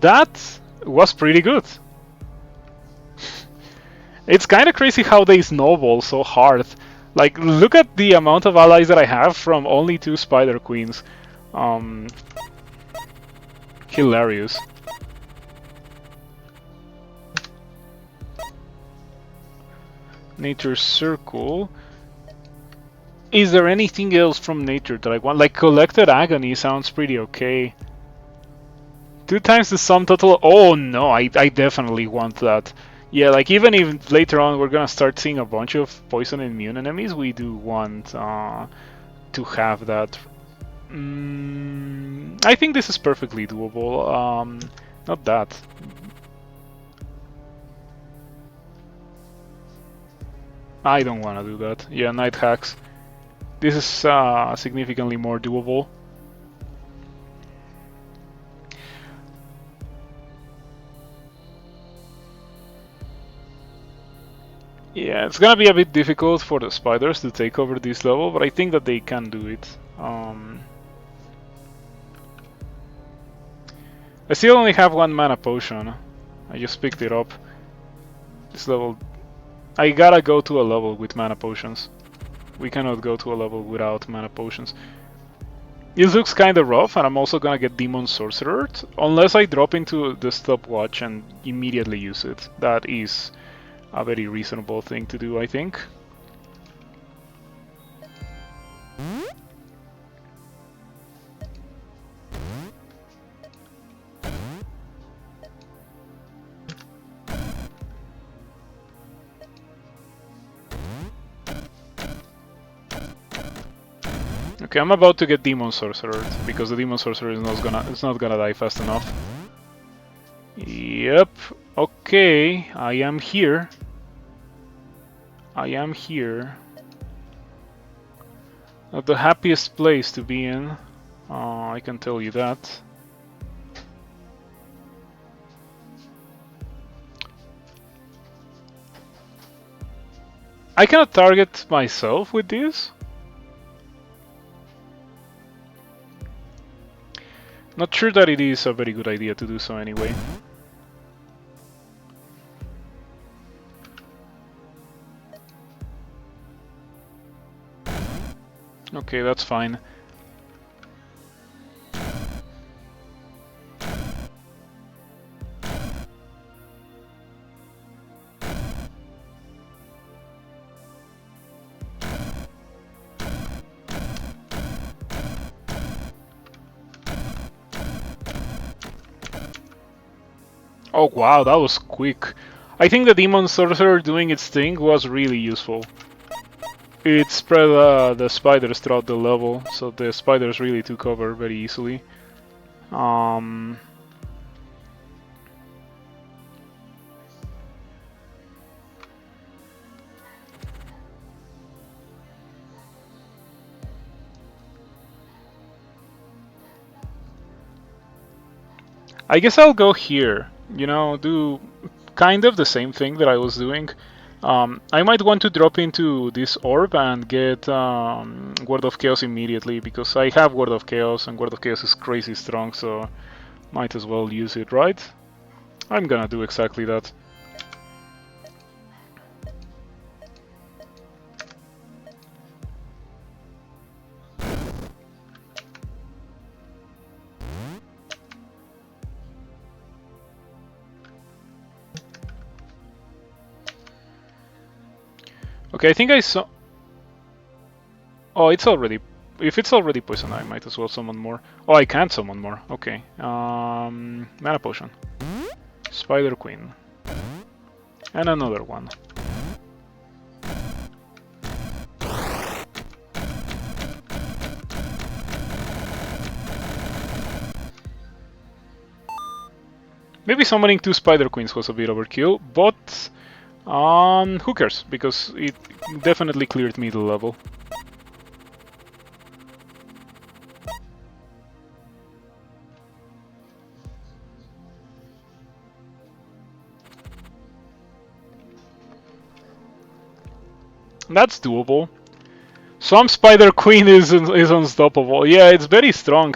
That was pretty good. It's kind of crazy how they snowball so hard. Like, look at the amount of allies that I have from only 2 Spider Queens. Hilarious. Nature Circle. Is there anything else from nature that I want? Like, Collected Agony sounds pretty okay. 2 times the sum total. Oh no, I definitely want that. Yeah, like even if later on we're gonna start seeing a bunch of poison immune enemies, we do want to have that. I think this is perfectly doable. Not that. I don't want to do that. Yeah, Night Hacks. This is significantly more doable. Yeah, it's gonna be a bit difficult for the spiders to take over this level, but I think that they can do it. I still only have one mana potion. I just picked it up. This level... I gotta go to a level with mana potions. We cannot go to a level without mana potions. It looks kinda rough, and I'm also gonna get Demon Sorcerer, unless I drop into the stopwatch and immediately use it. That is a very reasonable thing to do, I think. Okay, I'm about to get Demon Sorcerer because the Demon Sorcerer is not gonna die fast enough. Yep. Okay, I am here. I am here. Not the happiest place to be in. I can tell you that. I cannot target myself with this. Not sure that it is a very good idea to do so anyway. Okay, that's fine. Oh wow, that was quick. I think the Demon Sorcerer doing its thing was really useful. It spread the spiders throughout the level, so the spiders really took over very easily. I guess I'll go here, you know, do kind of the same thing that I was doing. I might want to drop into this orb and get Word of Chaos immediately, because I have Word of Chaos, and Word of Chaos is crazy strong, so might as well use it, right? I'm gonna do exactly that. Okay, I think I saw... Oh, it's already... If it's already poison, I might as well summon more. Oh, I can't summon more. Okay. Mana Potion. Spider Queen. And another one. Maybe summoning 2 Spider Queens was a bit overkill, but... who cares? Because it definitely cleared me the level. That's doable. Swamp Spider Queen is unstoppable. Yeah, it's very strong.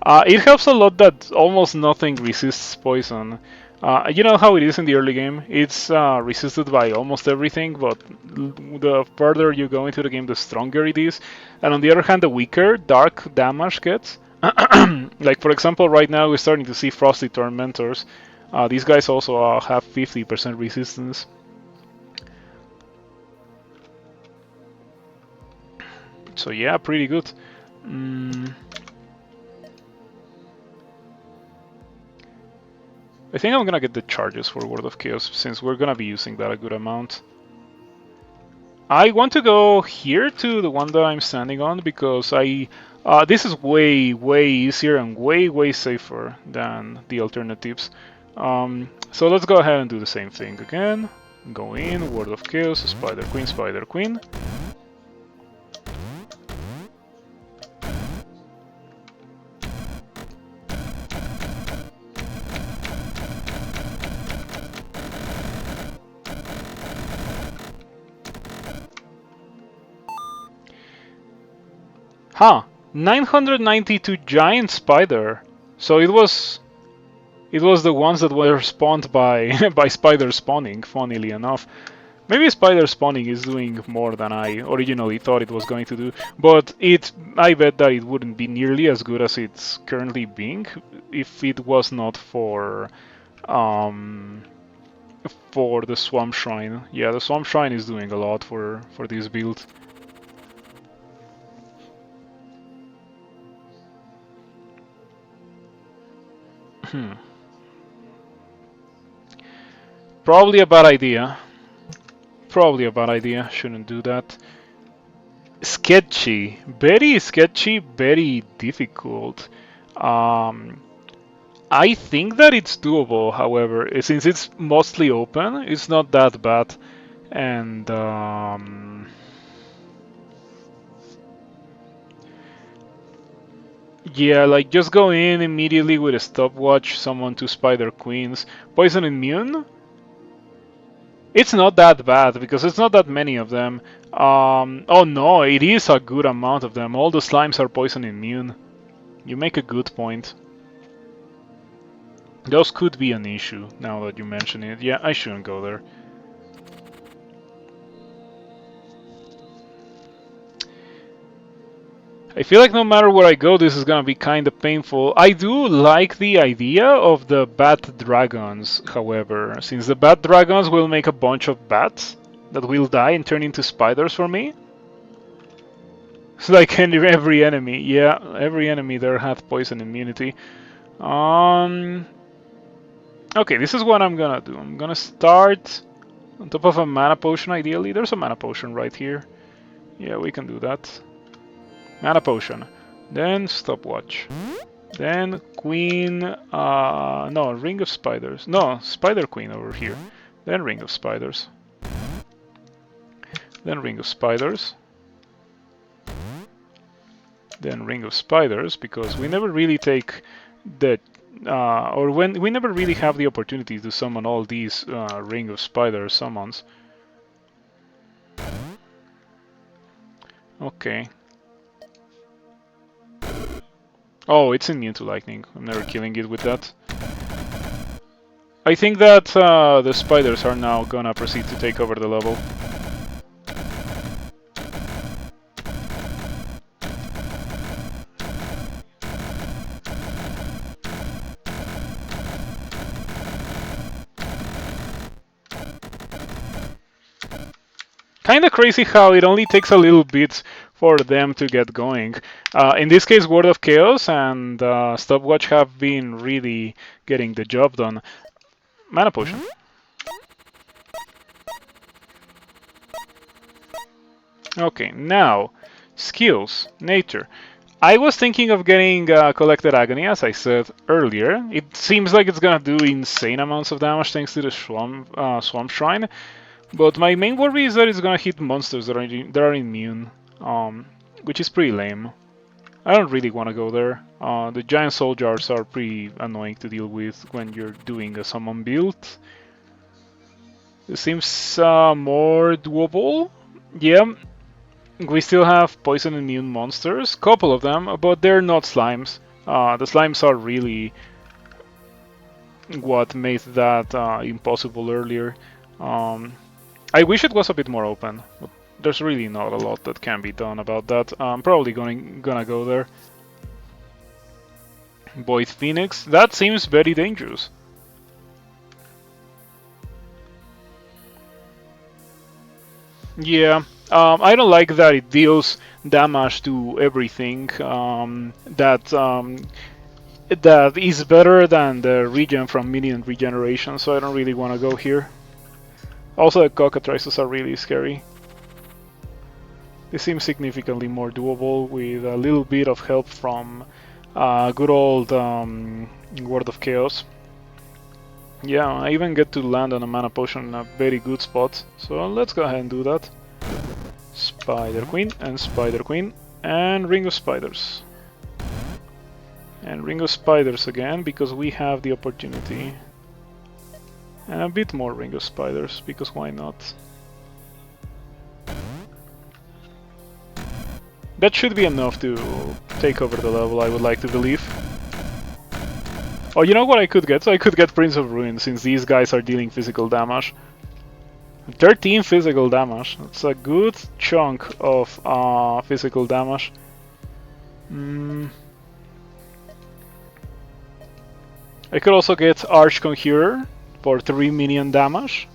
It helps a lot that almost nothing resists poison. You know how it is in the early game? It's resisted by almost everything, but the further you go into the game, the stronger it is. And on the other hand, the weaker dark damage gets. Like, for example, right now we're starting to see Frosty Tormentors. These guys also have 50% resistance. So yeah, pretty good. I think I'm gonna get the charges for Word of Chaos, since we're gonna be using that a good amount. I want to go here to the one that I'm standing on, because this is way easier and way safer than the alternatives. So let's go ahead and do the same thing again. Go in, Word of Chaos, Spider Queen, Spider Queen. Huh. 992 giant spider. So it was the ones that were spawned by by spider spawning, funnily enough. Maybe spider spawning is doing more than I originally thought it was going to do, but I bet that it wouldn't be nearly as good as it's currently being if it was not um, for the Swamp Shrine. Yeah, the Swamp Shrine is doing a lot for this build. Probably a bad idea. Probably a bad idea. Shouldn't do that. Sketchy. Very sketchy, very difficult. Um, I think that it's doable, however, since it's mostly open, it's not that bad. And yeah, like just go in immediately with a stopwatch, summon two Spider Queens. Poison immune? It's not that bad because it's not that many of them. Oh no, it is a good amount of them. All the slimes are poison immune. You make a good point. Those could be an issue now that you mention it. Yeah, I shouldn't go there. I feel like no matter where I go, this is gonna be kind of painful. I do like the idea of the bat dragons, however, since the bat dragons will make a bunch of bats that will die and turn into spiders for me. It's like every enemy. Yeah, every enemy there had poison immunity. Okay, this is what I'm gonna do. I'm gonna start on top of a mana potion, ideally. There's a mana potion right here. Yeah, we can do that. Mana potion. Then stopwatch. Then queen. No, ring of spiders. No, spider queen over here. Then ring of spiders. Then ring of spiders. Then ring of spiders, because we never really take the or when we never really have the opportunity to summon all these ring of spider summons. Okay. Oh, it's immune to lightning. I'm never killing it with that. I think that the spiders are now gonna proceed to take over the level. Kinda crazy how it only takes a little bit for them to get going. In this case, Word of Chaos and Stopwatch have been really getting the job done. Mana Potion. Okay, now, skills, nature. I was thinking of getting Collected Agony, as I said earlier. It seems like it's gonna do insane amounts of damage thanks to the Swamp Shrine. But my main worry is that it's gonna hit monsters that are immune, which is pretty lame. I don't really want to go there. The giant soul jars are pretty annoying to deal with when you're doing a summon build. It seems more doable. Yeah, we still have poison immune monsters, couple of them, but they're not slimes. The slimes are really what made that impossible earlier. I wish it was a bit more open, but there's really not a lot that can be done about that. I'm probably gonna go there. Void Phoenix, that seems very dangerous. Yeah, I don't like that it deals damage to everything. That is better than the regen from minion regeneration, so I don't really want to go here. Also, the cockatrices are really scary. This seems significantly more doable with a little bit of help from good old Word of Chaos. Yeah, I even get to land on a mana potion in a very good spot, so let's go ahead and do that. Spider Queen, and Ring of Spiders. And Ring of Spiders again, because we have the opportunity. And a bit more Ring of Spiders, because why not? That should be enough to take over the level, I would like to believe. Oh, you know what I could get? I could get Prince of Ruin, since these guys are dealing physical damage. 13 physical damage. That's a good chunk of physical damage. I could also get Arch Conjurer for 3 minion damage.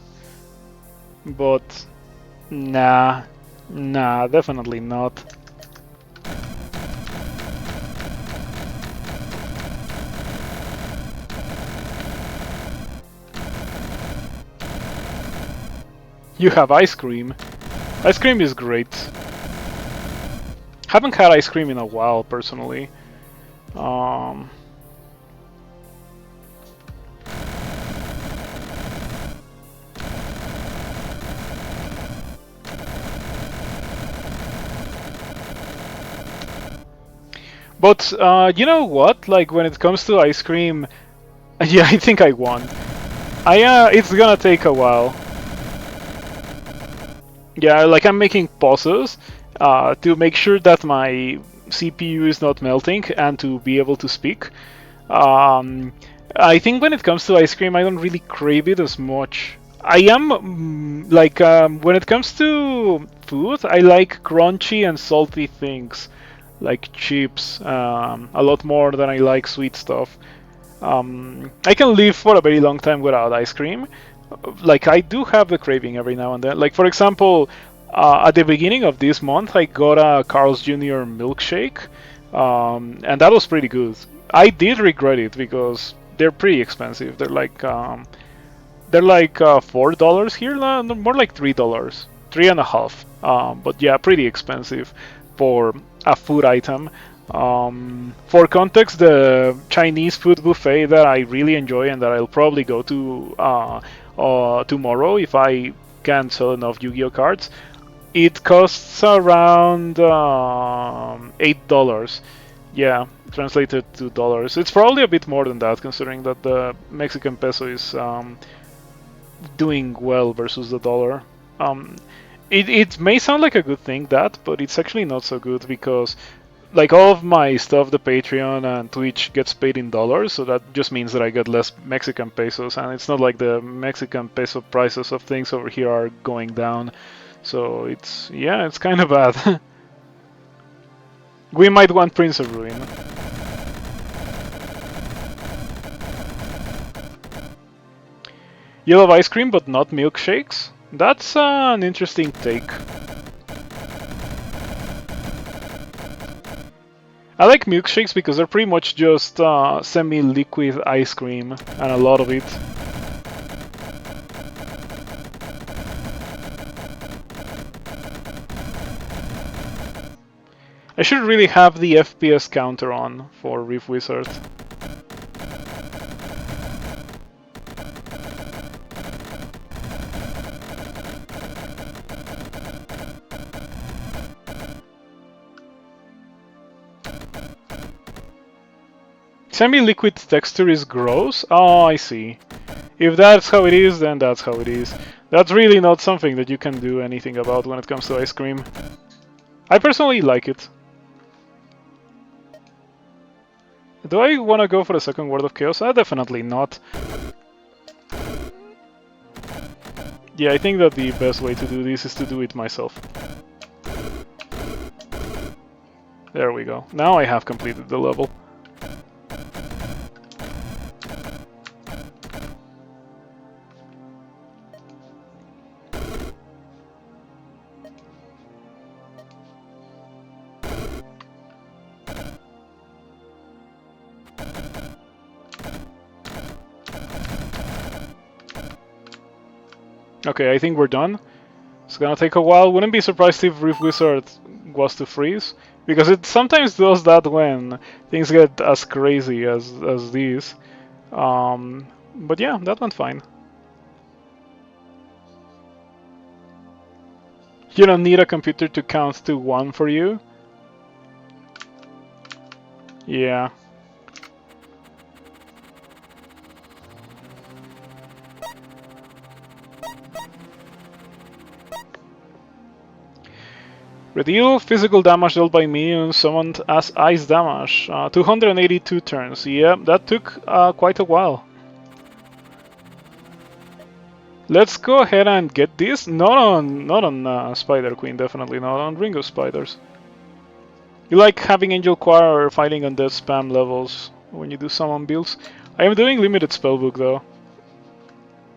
But nah, definitely not. You have Ice Cream. Ice Cream is great. Haven't had Ice Cream in a while, personally. But you know what? Like when it comes to Ice Cream, yeah, I think I won. It's gonna take a while. Yeah, like I'm making pauses to make sure that my CPU is not melting and to be able to speak. I think when it comes to ice cream, I don't really crave it as much. I am when it comes to food, I like crunchy and salty things, like chips, a lot more than I like sweet stuff. I can live for a very long time without ice cream. Like I do have the craving every now and then. Like for example, at the beginning of this month, I got a Carl's Jr. milkshake, and that was pretty good. I did regret it because they're pretty expensive. They're like $4 here, no, more like $3, 3.5. But yeah, pretty expensive for a food item. For context, the Chinese food buffet that I really enjoy and that I'll probably go to tomorrow if I can sell enough Yu-Gi-Oh cards, it costs around $8. Yeah, translated to dollars. It's probably a bit more than that, considering that the Mexican peso is doing well versus the dollar. It may sound like a good thing, but it's actually not so good because like all of my stuff, the Patreon and Twitch gets paid in dollars, so that just means that I get less Mexican pesos, and it's not like the Mexican peso prices of things over here are going down. So it's kind of bad. We might want Prince of Ruin. You love ice cream but not milkshakes? That's an interesting take. I like milkshakes because they're pretty much just semi-liquid ice cream, and a lot of it. I should really have the FPS counter on for Reef Wizard. Semi-liquid texture is gross? Oh, I see. If that's how it is, then that's how it is. That's really not something that you can do anything about when it comes to ice cream. I personally like it. Do I want to go for the second Word of Chaos? Definitely not. Yeah, I think that the best way to do this is to do it myself. There we go. Now I have completed the level. Okay, I think we're done. It's gonna take a while. Wouldn't be surprised if Reef Wizard was to freeze, because it sometimes does that when things get as crazy as these. But yeah, that went fine. You don't need a computer to count to 1 for you? Yeah. Redeal physical damage dealt by minions summoned as ice damage. 282 turns. Yeah, that took quite a while. Let's go ahead and get this. Not on Spider Queen, definitely not on Ring of Spiders. You like having Angel Choir or fighting on death spam levels when you do summon builds. I am doing limited spellbook though.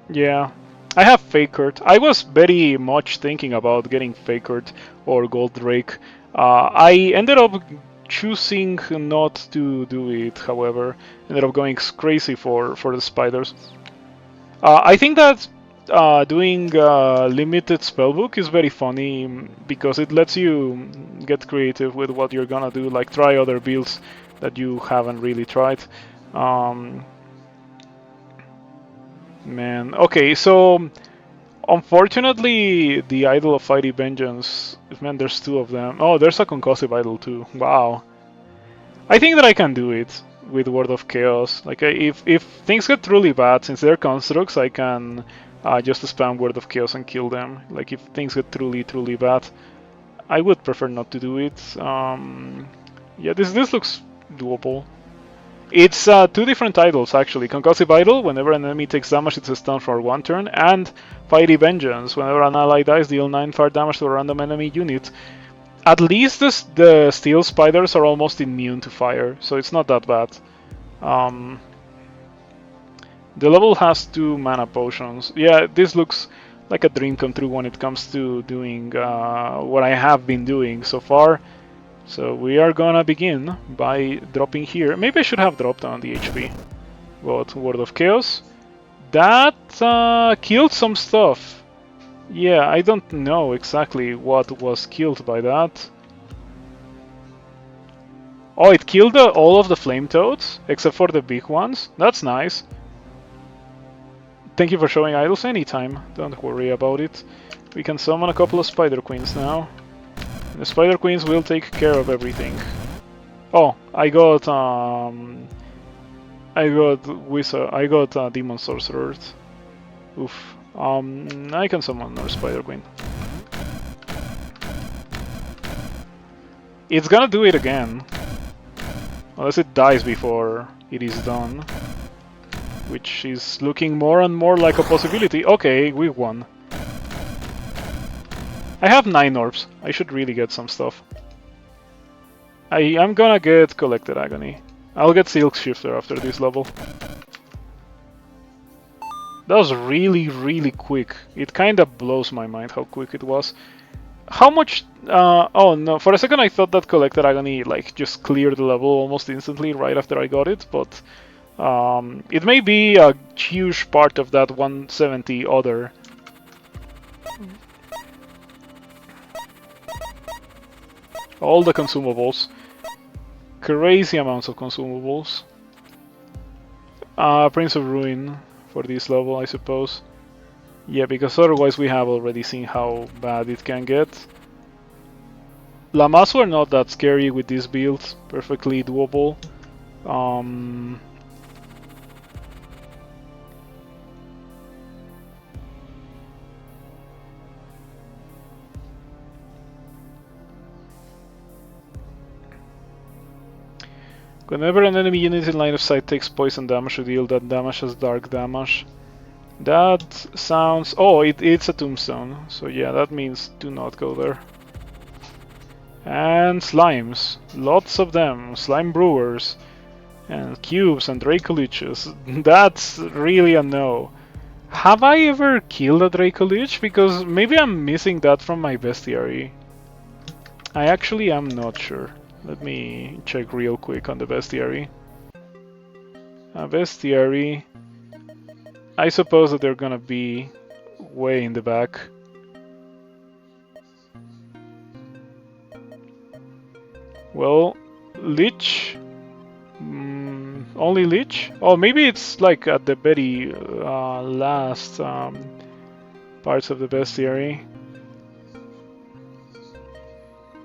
Yeah. I have Fakered. I was very much thinking about getting Fakered or Gold Drake. I ended up choosing not to do it, however. Ended up going crazy for the spiders. I think that doing limited spellbook is very funny because it lets you get creative with what you're gonna do, like try other builds that you haven't really tried. Um, Man, okay, so unfortunately, the Idol of Fiery Vengeance, man, there's two of them. Oh, there's a concussive idol too. Wow. I think that I can do it with Word of Chaos. Like, if things get truly bad, since they're constructs, I can just spam Word of Chaos and kill them. Like, if things get truly bad, I would prefer not to do it. Yeah, this looks doable. It's two different idols actually. Concussive Idol, whenever an enemy takes damage, it's a stun for one turn, and Fiery Vengeance, whenever an ally dies, deal 9 fire damage to a random enemy unit. At least the Steel Spiders are almost immune to fire, so it's not that bad. The level has 2 mana potions. Yeah, this looks like a dream come true when it comes to doing what I have been doing so far. So we are gonna begin by dropping here. Maybe I should have dropped on the HP. But Word of Chaos. That killed some stuff. Yeah, I don't know exactly what was killed by that. Oh, it killed all of the flame toads, except for the big ones. That's nice. Thank you for showing idols anytime. Don't worry about it. We can summon a couple of Spider Queens now. The Spider Queens will take care of everything. Oh, I got Wizard. I got Demon Sorcerer. Oof. I can summon another Spider Queen. It's gonna do it again, unless it dies before it is done, which is looking more and more like a possibility. Okay, we won. I have 9 orbs. I should really get some stuff. I'm gonna get Collected Agony. I'll get Silk Shifter after this level. That was really quick. It kinda blows my mind how quick it was. How much... oh no, for a second I thought that Collected Agony like just cleared the level almost instantly right after I got it, but... it may be a huge part of that 170 other. All the consumables. Crazy amounts of consumables. Prince of Ruin for this level, I suppose. Yeah, because otherwise we have already seen how bad it can get. Lamas were not that scary with this build. Perfectly doable. Whenever an enemy unit in line of sight takes poison damage, reveal that damage as dark damage. That sounds... oh, it's a tombstone. So yeah, that means do not go there. And slimes. Lots of them. Slime brewers. And cubes and Dracoliches. That's really a no. Have I ever killed a Dracolich? Because maybe I'm missing that from my bestiary. I actually am not sure. Let me check real quick on the bestiary. Bestiary. I suppose that they're gonna be way in the back. Well, Lich. Only Lich? Oh, maybe it's like at the very last parts of the bestiary.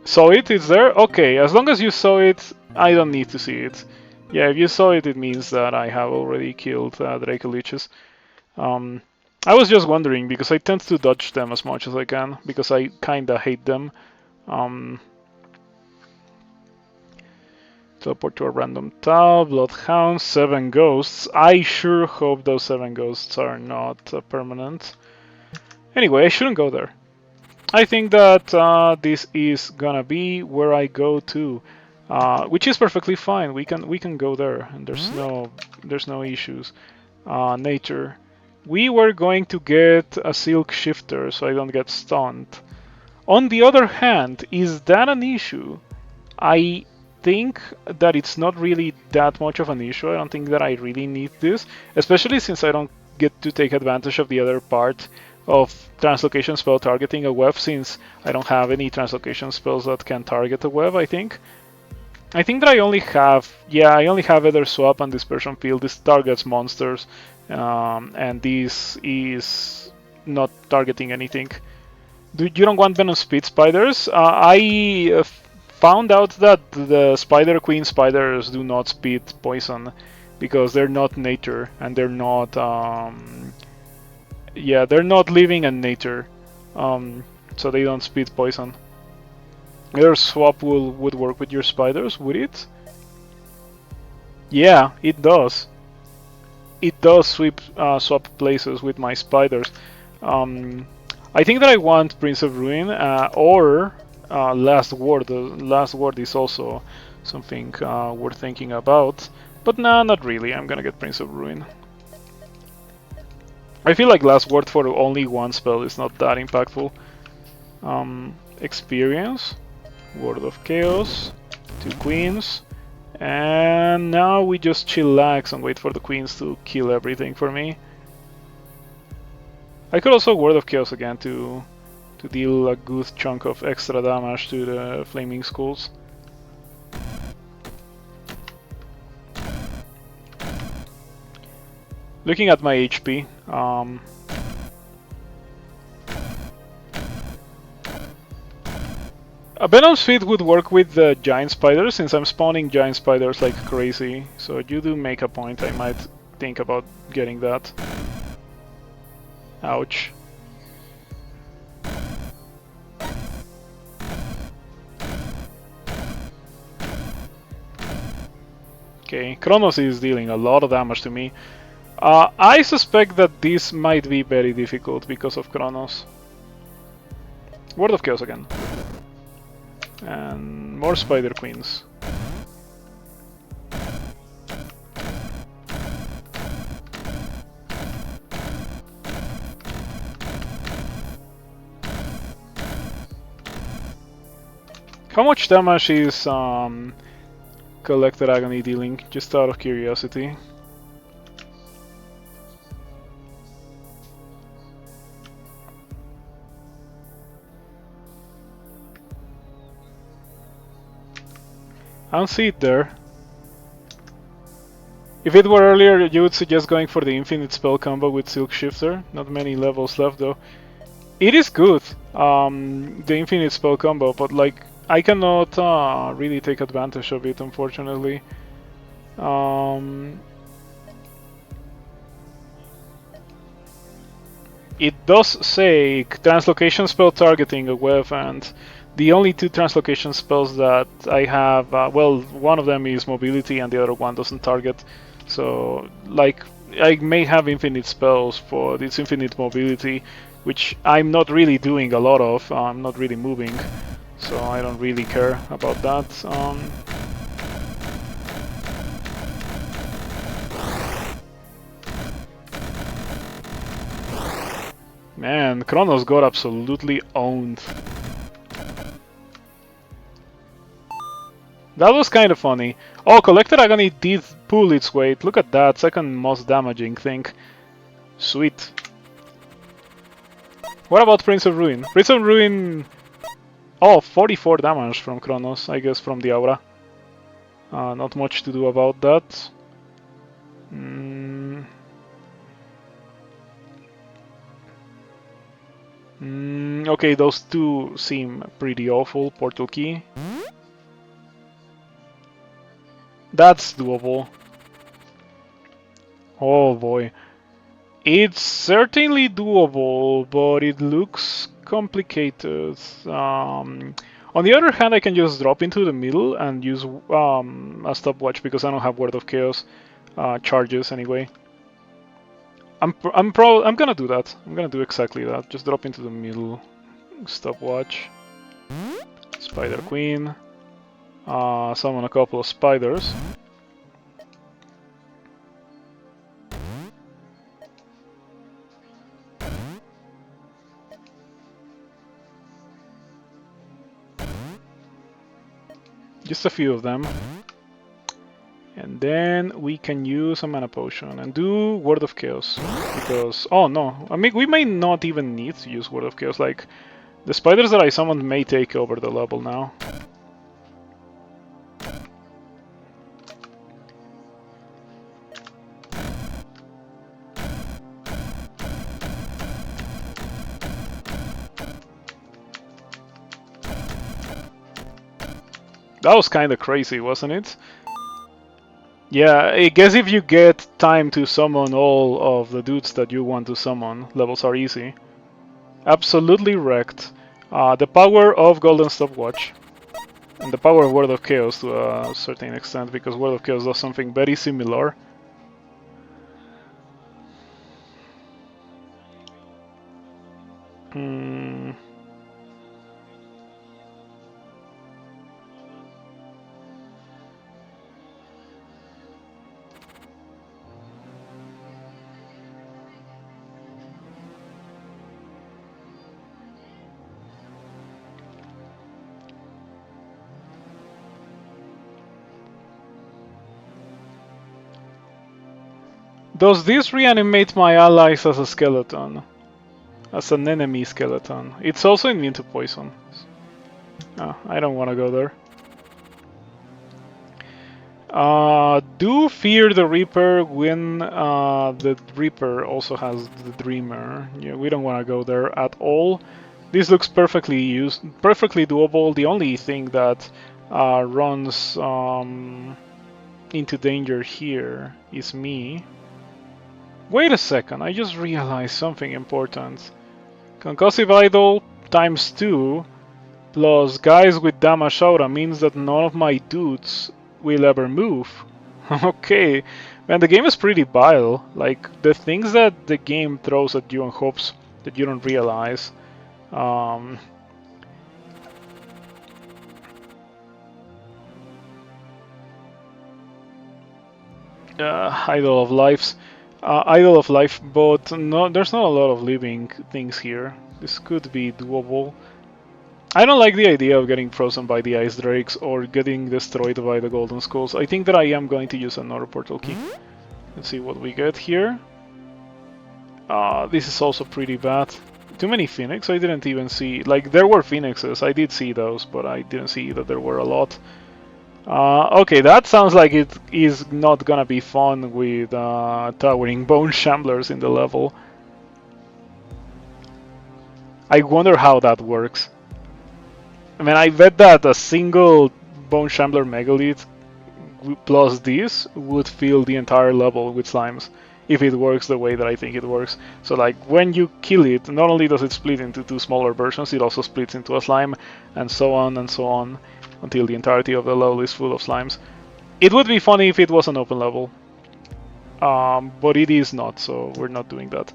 Saw it? It's there? Okay, as long as you saw it, I don't need to see it. Yeah, if you saw it, it means that I have already killed Dracoliches. I was just wondering, because I tend to dodge them as much as I can, because I kinda hate them. Um, Teleport to a random tile, Bloodhound, 7 ghosts. I sure hope those 7 ghosts are not permanent. Anyway, I shouldn't go there. I think that this is gonna be where I go to, which is perfectly fine. We can go there, and there's no issues. Nature. We were going to get a silk shifter so I don't get stunned. On the other hand, is that an issue? I think that it's not really that much of an issue. I don't think that I really need this, especially since I don't get to take advantage of the other part of translocation spell targeting a web, since I don't have any translocation spells that can target a web, I think. I think that I only have Ether Swap and Dispersion Field. This targets monsters, and this is not targeting anything. You don't want Venom Speed Spiders? I found out that the Spider Queen spiders do not speed poison because they're not nature, and they're not they're not living in nature, so they don't speed poison. Either swap would work with your spiders, would it? Yeah, it does. It does swap places with my spiders. I think that I want Prince of Ruin or Last Word. Last Word is also something worth thinking about. But nah, not really. I'm gonna get Prince of Ruin. I feel like Last Word for only one spell is not that impactful. Experience. Word of Chaos. 2 queens. And now we just chillax and wait for the queens to kill everything for me. I could also Word of Chaos again to deal a good chunk of extra damage to the Flaming Skulls. Looking at my HP, a Venom Speed would work with the Giant Spiders, since I'm spawning Giant Spiders like crazy. So you do make a point, I might think about getting that. Ouch. Okay, Kronos is dealing a lot of damage to me. I suspect that this might be very difficult because of Kronos. Word of Chaos again. And more Spider Queens. How much damage is Collected Agony dealing, just out of curiosity? I don't see it there. If it were earlier, you would suggest going for the infinite spell combo with Silk Shifter. Not many levels left though. It is good, the infinite spell combo, but like I cannot really take advantage of it, unfortunately. It does say translocation spell targeting a web, and the only 2 translocation spells that I have, well, one of them is mobility and the other one doesn't target. So, like, I may have infinite spells for this infinite mobility, which I'm not really doing a lot of. I'm not really moving, so I don't really care about that. Man, Kronos got absolutely owned. That was kind of funny. Oh, Collected Agony did pull its weight. Look at that, second most damaging thing. Sweet. What about Prince of Ruin? Prince of Ruin... Oh, 44 damage from Kronos, I guess from the aura. Not much to do about that. Okay, those 2 seem pretty awful. Portal Key. That's doable. Oh boy. It's certainly doable, but it looks complicated. On the other hand, I can just drop into the middle and use a stopwatch because I don't have Word of Chaos charges anyway. I'm gonna do that. I'm gonna do exactly that. Just drop into the middle, stopwatch, Spider Queen, summon a couple of spiders. Just a few of them. And then we can use a mana potion and do Word of Chaos. Because, oh no, I mean, we may not even need to use Word of Chaos. Like, the spiders that I summoned may take over the level now. That was kind of crazy, wasn't it? Yeah, I guess if you get time to summon all of the dudes that you want to summon, levels are easy. Absolutely wrecked. The power of Golden Stopwatch. And the power of Word of Chaos to a certain extent, because Word of Chaos does something very similar. Does this reanimate my allies as a skeleton? As an enemy skeleton? It's also immune to poison. Oh, I don't want to go there. Do fear the Reaper when the Reaper also has the Dreamer. Yeah, we don't want to go there at all. This looks perfectly doable. The only thing that runs into danger here is me. Wait a second, I just realized something important. Concussive Idol times 2 plus guys with damage aura means that none of my dudes will ever move. Okay, man, the game is pretty vile. Like, the things that the game throws at you and hopes that you don't realize. Idol of Lives. Idol of Life, but no, there's not a lot of living things here. This could be doable. I don't like the idea of getting frozen by the Ice Drakes or getting destroyed by the Golden Skulls. I think that I am going to use another portal key. Let's see what we get here. This is also pretty bad. Too many Phoenix? I didn't even see... Like, there were Phoenixes, I did see those, but I didn't see that there were a lot. Okay, that sounds like it is not gonna be fun with towering bone shamblers in the level. I wonder how that works. I mean, I bet that a single bone shambler megalith plus this would fill the entire level with slimes, if it works the way that I think it works. So like, when you kill it, not only does it split into two smaller versions, it also splits into a slime, and so on and so on, until the entirety of the level is full of slimes. It would be funny if it was an open level, but it is not, so we're not doing that.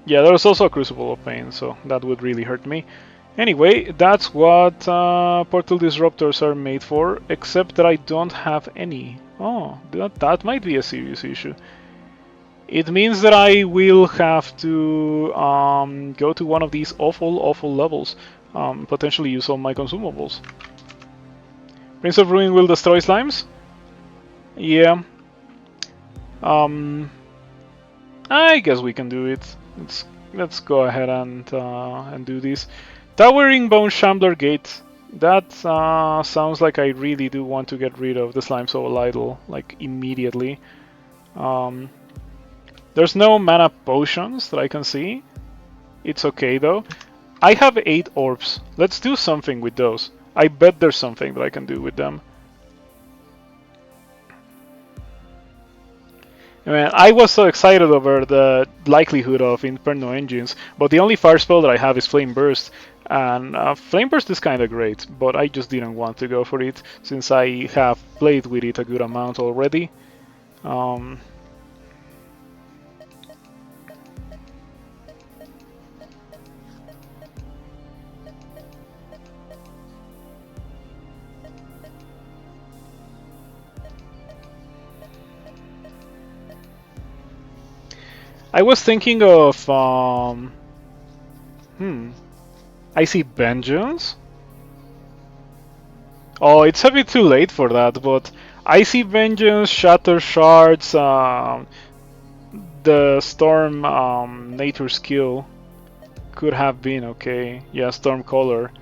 Yeah, there's also a Crucible of Pain, so that would really hurt me. Anyway, that's what Portal Disruptors are made for, except that I don't have any. Oh, that might be a serious issue. It means that I will have to go to one of these awful levels. Potentially use all my consumables. Prince of Ruin will destroy slimes? Yeah. I guess we can do it. Let's go ahead and do this. Towering Bone Shambler Gate. That sounds like I really do want to get rid of the Slime Soul Idol, like, immediately. There's no mana potions that I can see. It's okay though. I have 8 orbs. Let's do something with those. I bet there's something that I can do with them. Man, I was so excited over the likelihood of Inferno engines, but the only fire spell that I have is Flame Burst, and Flame Burst is kind of great, but I just didn't want to go for it since I have played with it a good amount already. Um, I was thinking of I see Vengeance. Oh, it's a bit too late for that, but I see Vengeance, Shatter Shards, the Storm Nature skill could have been okay. Yeah, Storm Color,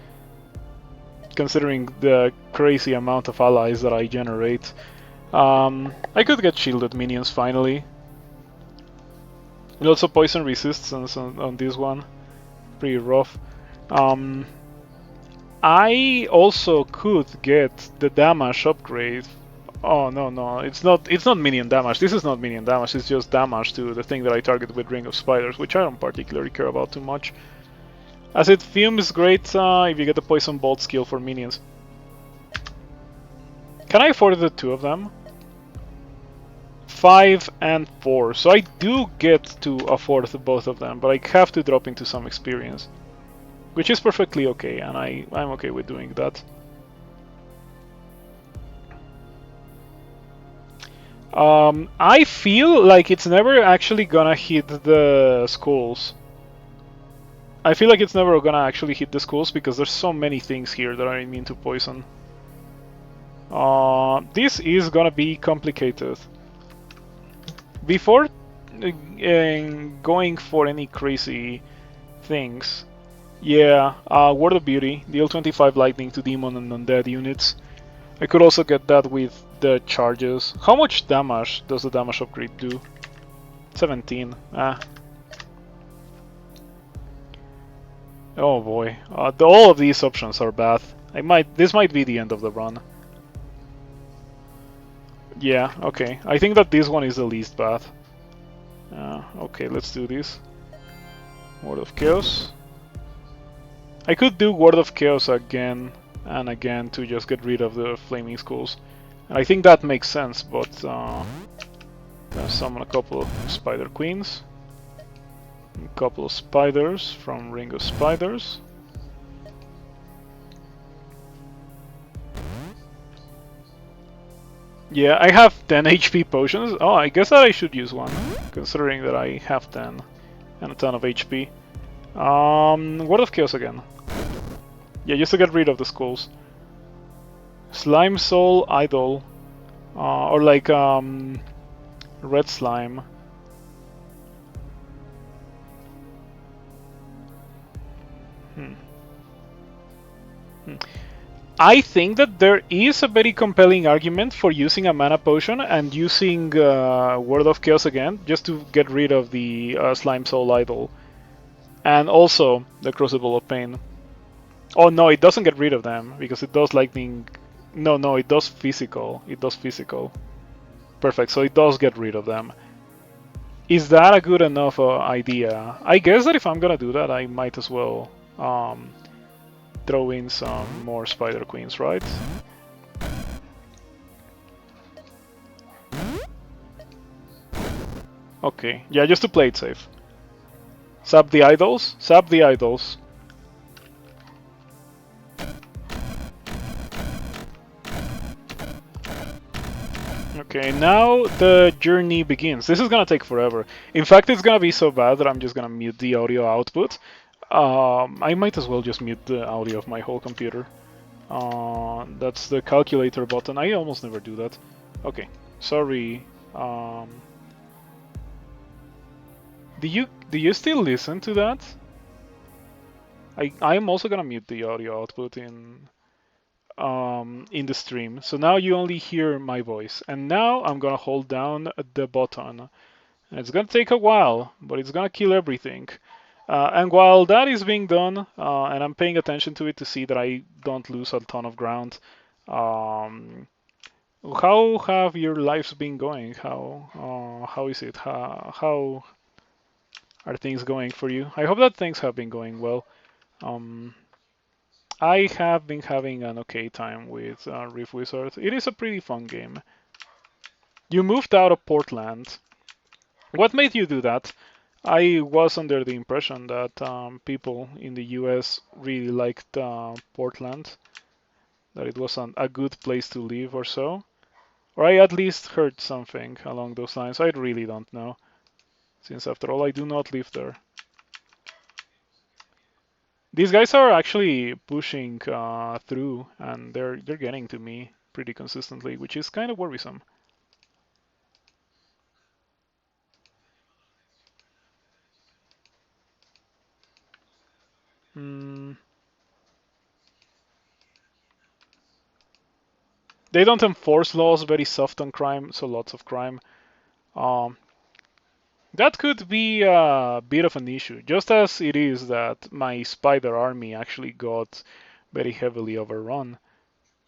considering the crazy amount of allies that I generate. I could get shielded minions finally. And also poison resistance on this one, pretty rough. Um, I also could get the damage upgrade. Oh no no, it's not minion damage. This is not minion damage. It's just damage to the thing that I target with Ring of Spiders, which I don't particularly care about too much. Acid Fume is great if you get the Poison Bolt skill for minions. Can I afford the two of them? 5 and 4, so I do get to afford both of them, but I have to drop into some experience, which is perfectly okay, and I'm okay with doing that. I feel like it's never actually gonna hit the skulls. I feel like it's never gonna actually hit the skulls because there's so many things here that are immune to poison. This is gonna be complicated. Before going for any crazy things, yeah, Word of Beauty, deal 25 lightning to demon and undead units. I could also get that with the charges. How much damage does the damage upgrade do? 17. Ah. Oh boy. All of these options are bad. This might be the end of the run. Yeah, okay. I think that this one is the least bad. Okay, let's do this. Word of Chaos. I could do Word of Chaos again and again to just get rid of the Flaming Skulls. And I think that makes sense, but gonna summon a couple of Spider Queens. A couple of spiders from Ring of Spiders. Yeah, I have 10 HP potions. Oh, I guess that I should use one, considering that I have 10 and a ton of HP. Word of Chaos again. Yeah, just to get rid of the skulls. Slime Soul Idol. Or like, Red Slime. I think that there is a very compelling argument for using a mana potion and using Word of Chaos again, just to get rid of the Slime Soul Idol. And also the Crucible of Pain. Oh no, it doesn't get rid of them, because it does lightning... No, it does physical. It does physical. Perfect, so it does get rid of them. Is that a good enough idea? I guess that if I'm gonna do that, I might as well throw in some more Spider Queens, right? Okay, yeah, just to play it safe. Sap the idols? Sap the idols. Okay, now the journey begins. This is gonna take forever. In fact, it's gonna be so bad that I'm just gonna mute the audio output. I might as well just mute the audio of my whole computer. That's the calculator button. I almost never do that. Okay, sorry. Do you still listen to that? I am also gonna mute the audio output in the stream. So now you only hear my voice. And now I'm gonna hold down the button. It's gonna take a while, but it's gonna kill everything. And while that is being done, and I'm paying attention to it to see that I don't lose a ton of ground, How have your lives been going? How is it? How are things going for you? I hope that things have been going well. Um, I have been having an okay time with Rift Wizard. It is a pretty fun game. You moved out of Portland. What made you do that? I was under the impression that people in the US really liked Portland, that it was a good place to live or so. Or I at least heard something along those lines. I really don't know, since after all I do not live there. These guys are actually pushing through, and they're getting to me pretty consistently, which is kind of worrisome. Mm, they don't enforce laws, very soft on crime, so lots of crime. Um, that could be a bit of an issue, just as it is that my spider army actually got very heavily overrun.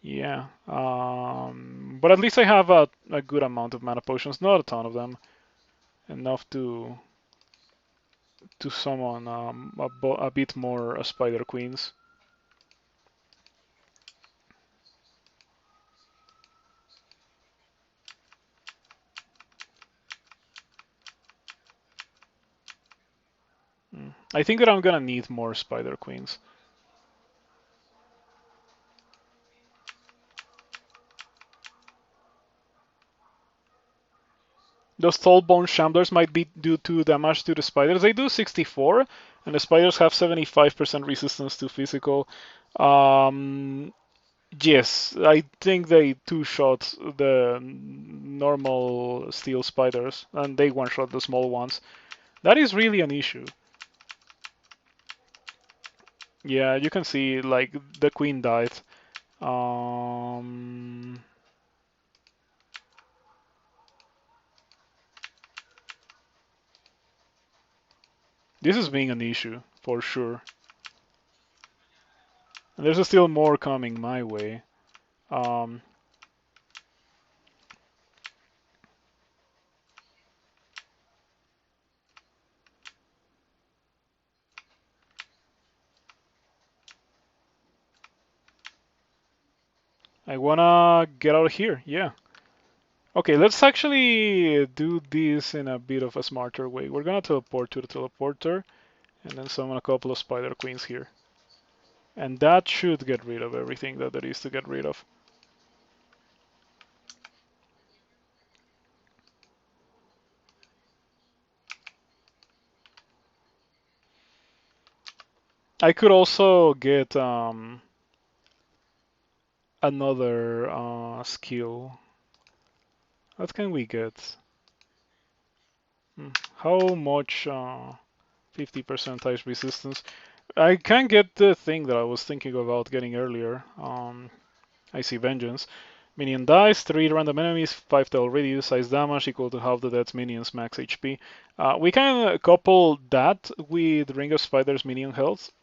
Yeah, but at least I have a good amount of mana potions, not a ton of them, enough to summon a bit more spider queens. I think that I'm gonna need more spider queens. Those Tallbone Shamblers might be do 2 damage to the spiders. They do 64, and the spiders have 75% resistance to physical. Um, yes, I think they two-shot the normal steel spiders, and they one-shot the small ones. That is really an issue. Yeah, you can see like the queen died. Um, this is being an issue for sure. And there's still more coming my way. Um, I wanna get out of here. Yeah. Okay, let's actually do this in a bit of a smarter way. We're gonna teleport to the teleporter and then summon a couple of spider queens here. And that should get rid of everything that there is to get rid of. I could also get another skill. What can we get? How much 50% ice resistance? I can get the thing that I was thinking about getting earlier. I see Vengeance. Minion dies, 3 random enemies, 5 tile radius, ice damage equal to half the dead's minion's max HP. We can couple that with Ring of Spiders minion health.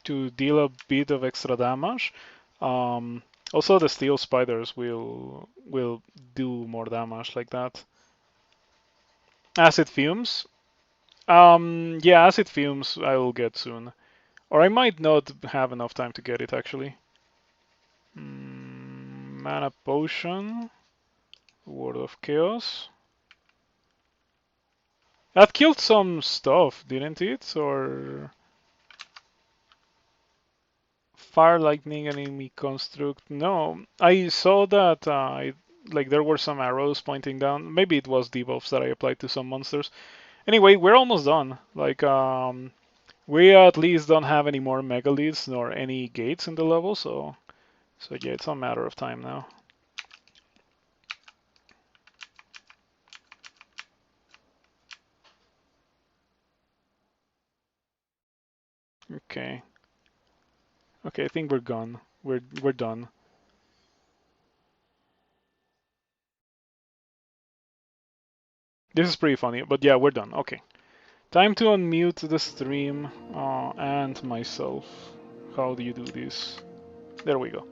To deal a bit of extra damage. Um, Also, the steel spiders will do more damage like that. Acid fumes. Yeah, acid fumes I will get soon, or I might not have enough time to get it actually. Mana potion, word of chaos. That killed some stuff, didn't it? Or fire lightning enemy construct? No, I saw that like there were some arrows pointing down. Maybe it was debuffs that I applied to some monsters. Anyway, we're almost done. Like we at least don't have any more megaliths nor any gates in the level, so yeah, it's a matter of time now. Okay. Okay, I think we're gone. We're done. This is pretty funny, but yeah, we're done. Okay. Time to unmute the stream and myself. How do you do this? There we go.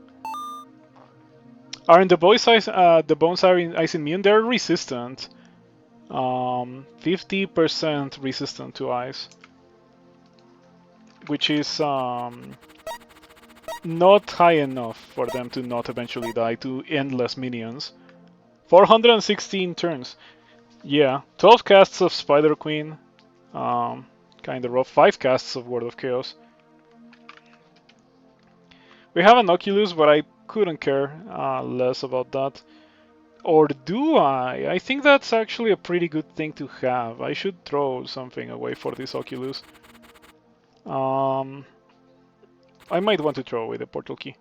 Aren't the the bones are ice immune? They're resistant. 50% resistant to ice, which is not high enough for them to not eventually die to endless minions. 416 turns. Yeah, 12 casts of Spider Queen. Kind of rough. 5 casts of Word of Chaos. We have an Oculus, but I couldn't care less about that. Or do I? I think that's actually a pretty good thing to have. I should throw something away for this Oculus. I might want to throw away the portal key.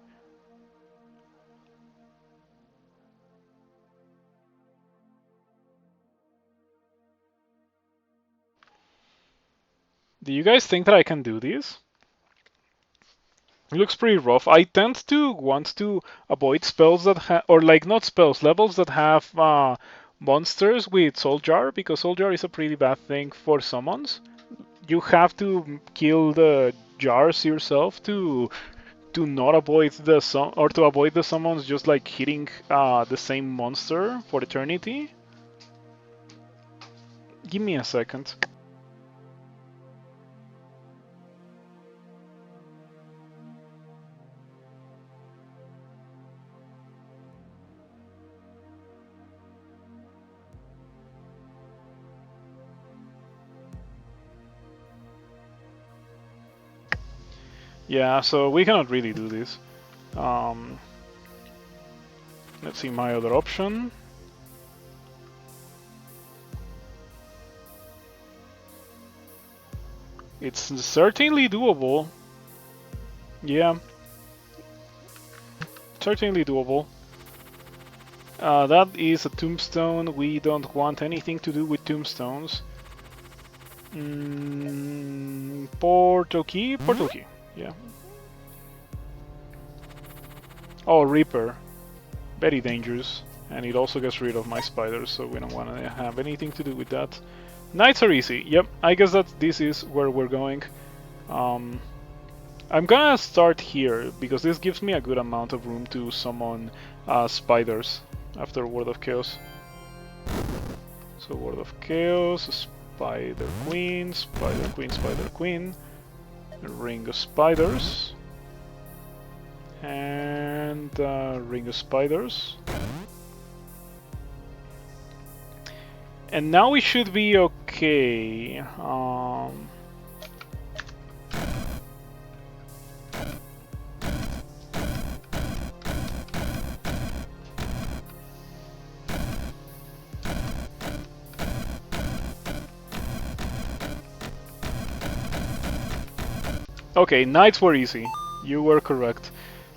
Do you guys think that I can do this? It looks pretty rough. I tend to want to avoid spells that have, or like not spells, levels that have monsters with Soul Jar, because Soul Jar is a pretty bad thing for summons. You have to kill the jars yourself to not avoid the or to avoid the summons just like hitting the same monster for eternity. Give me a second. Yeah, so we cannot really do this. Let's see my other option. It's certainly doable. Yeah. Certainly doable. That is a tombstone. We don't want anything to do with tombstones. Portal key? Portal key. Yeah. Oh, Reaper. Very dangerous. And it also gets rid of my spiders, so we don't want to have anything to do with that. Knights are easy. Yep, I guess that this is where we're going. I'm gonna start here, because this gives me a good amount of room to summon spiders after Word of Chaos. So Word of Chaos, Spider Queen, Spider Queen, Spider Queen, Ring of Spiders, and Ring of Spiders. And now we should be okay. Okay, knights were easy. You were correct.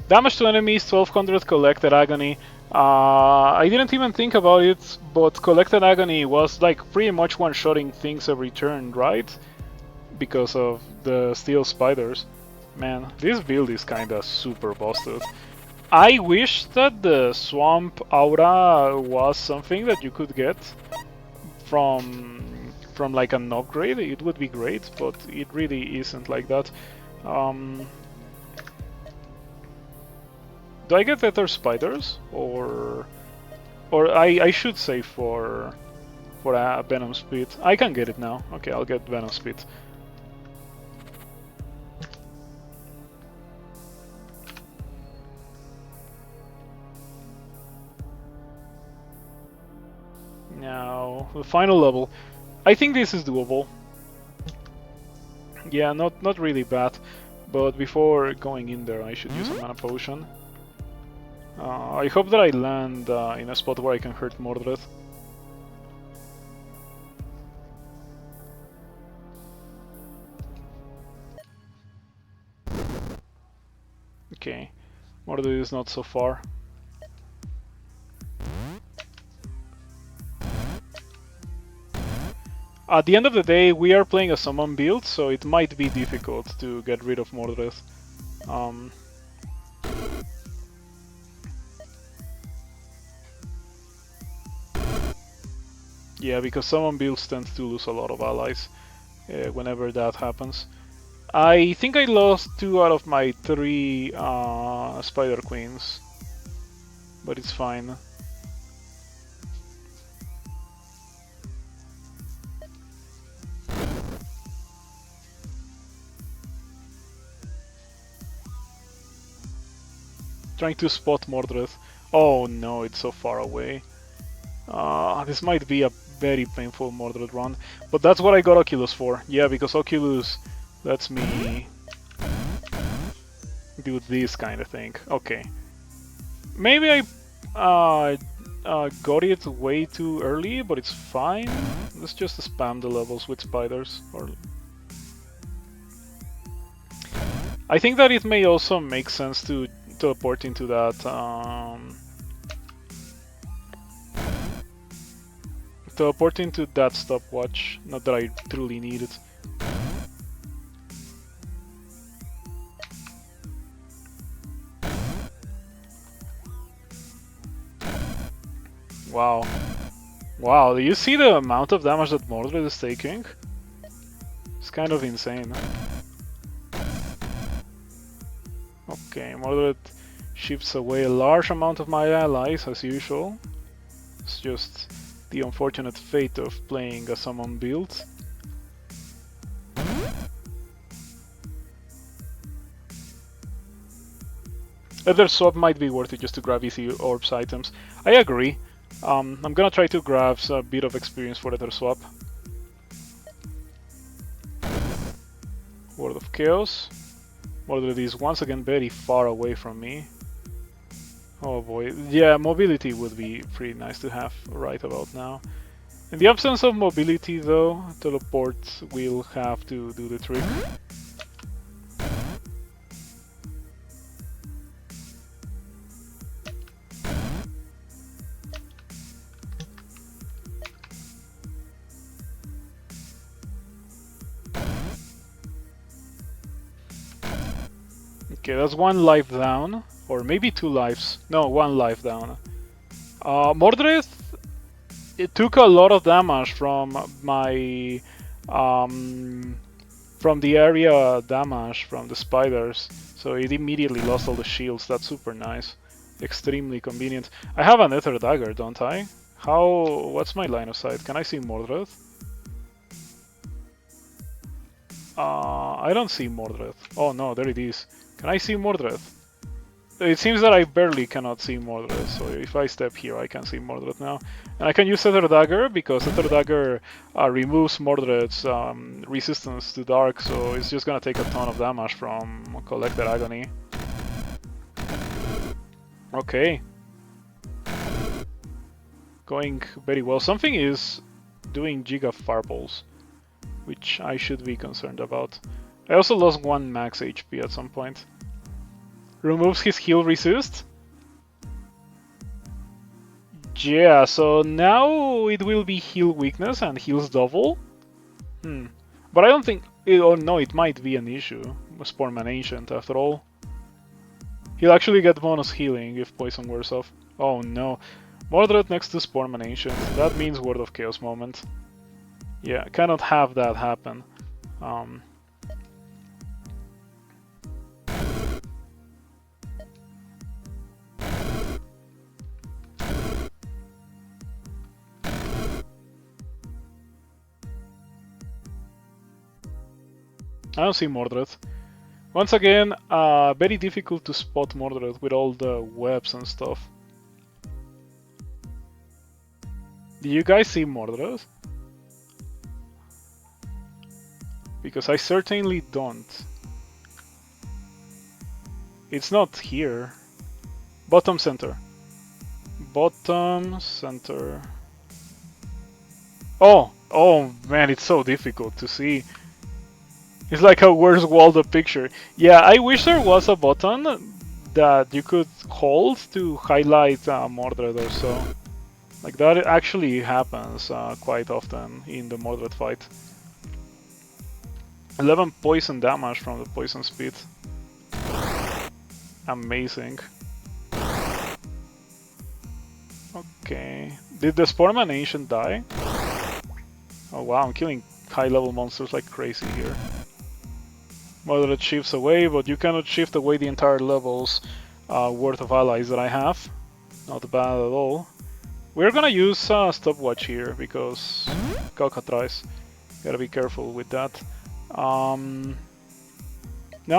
Damage to enemies, 1200 collected agony. I didn't even think about it, but collected agony was like pretty much one-shotting things every turn, right? Because of the steel spiders. Man, this build is kinda super busted. I wish that the swamp aura was something that you could get from like an upgrade. It would be great, but it really isn't like that. Do I get better spiders, or I should save for a Venom Spit? I can get it now. Okay, I'll get Venom Spit. Now the final level. I think this is doable. Yeah, not really bad, but before going in there, I should use a mana potion. I hope that I land in a spot where I can hurt Mordred. Okay, Mordred is not so far. At the end of the day, we are playing a summon build, so it might be difficult to get rid of Mordred. Yeah, because summon builds tend to lose a lot of allies whenever that happens. I think I lost 2 out of my 3 Spider Queens, but it's fine. Trying to spot Mordred. Oh no, it's so far away. This might be a very painful Mordred run, but that's what I got Oculus for. Yeah, because Oculus lets me do this kind of thing. Okay. Maybe I got it way too early, but it's fine. Let's just spam the levels with spiders. Or I think that it may also make sense to teleport into that stopwatch. Not that I truly need it. Wow. Wow, do you see the amount of damage that Mordred is taking? It's kind of insane. Okay, Mordred shifts away a large amount of my allies, as usual. It's just the unfortunate fate of playing a summon build. Other swap might be worth it just to grab easy orbs items. I agree. I'm gonna try to grab a bit of experience for Ether Swap. Word of Chaos. Mordred is once again very far away from me. Oh boy. Yeah, mobility would be pretty nice to have right about now. In the absence of mobility though, teleport will have to do the trick. Okay, that's 1 life down, or maybe 2 lives. No, 1 life down. Mordred, it took a lot of damage from my from the area damage from the spiders, so it immediately lost all the shields. That's super nice, extremely convenient. I have an Ether Dagger, don't I? How? What's my line of sight? Can I see Mordred? I don't see Mordred. Oh no, there it is. Can I see Mordred? It seems that I barely cannot see Mordred, so if I step here I can see Mordred now. And I can use Ether Dagger, because Ether Dagger removes Mordred's resistance to Dark, so it's just gonna take a ton of damage from Collected Agony. Okay. Going very well. Something is doing Giga Fireballs, which I should be concerned about. I also lost 1 max HP at some point. Removes his heal resist. Yeah, so now it will be heal weakness and heals double. But I don't think... oh no, it might be an issue. Sportman Ancient, after all. He'll actually get bonus healing if poison wears off. Oh no. Mordred next to Sportman Ancient. That means Word of Chaos moment. Yeah, cannot have that happen. I don't see Mordred. Once again, very difficult to spot Mordred with all the webs and stuff. Do you guys see Mordred? Because I certainly don't. It's not here. Bottom center. Bottom center. Oh man, it's so difficult to see. It's like a Where's Waldo picture. Yeah, I wish there was a button that you could hold to highlight Mordred or so. Like that actually happens quite often in the Mordred fight. 11 poison damage from the poison speed. Amazing. Okay. Did the Sportman Ancient die? Oh wow, I'm killing high-level monsters like crazy here. Moderate shifts away, but you cannot shift away the entire level's worth of allies that I have. Not bad at all. We're gonna use stopwatch here because cockatrice. Gotta be careful with that. Now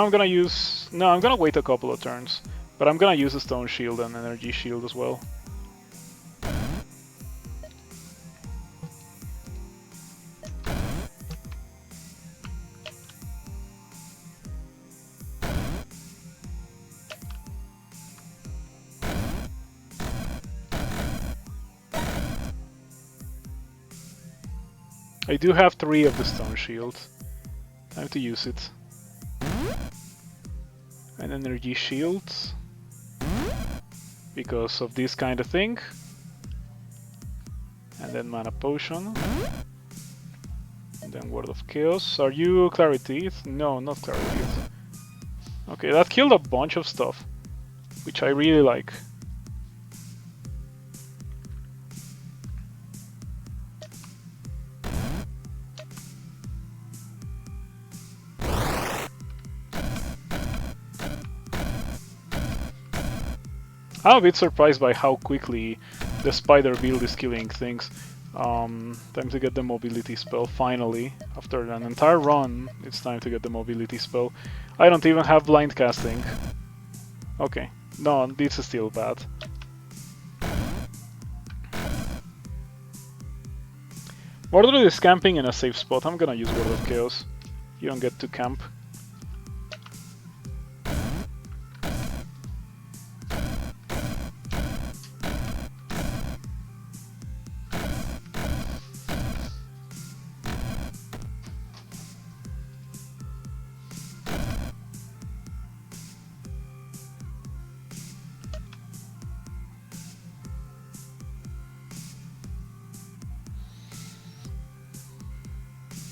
I'm gonna use. No, I'm gonna wait a couple of turns, but I'm gonna use a stone shield and energy shield as well. I do have 3 of the stone shield. Time to use it. An energy shield. Because of this kind of thing. And then mana potion. And then word of chaos. Are you Clarity? No, not Clarity. Okay, that killed a bunch of stuff. Which I really like. I'm a bit surprised by how quickly the spider build is killing things. Time to get the mobility spell, finally. After an entire run, it's time to get the mobility spell. I don't even have blind casting. Okay, no, this is still bad. Mordred is camping in a safe spot. I'm gonna use Word of Chaos. You don't get to camp.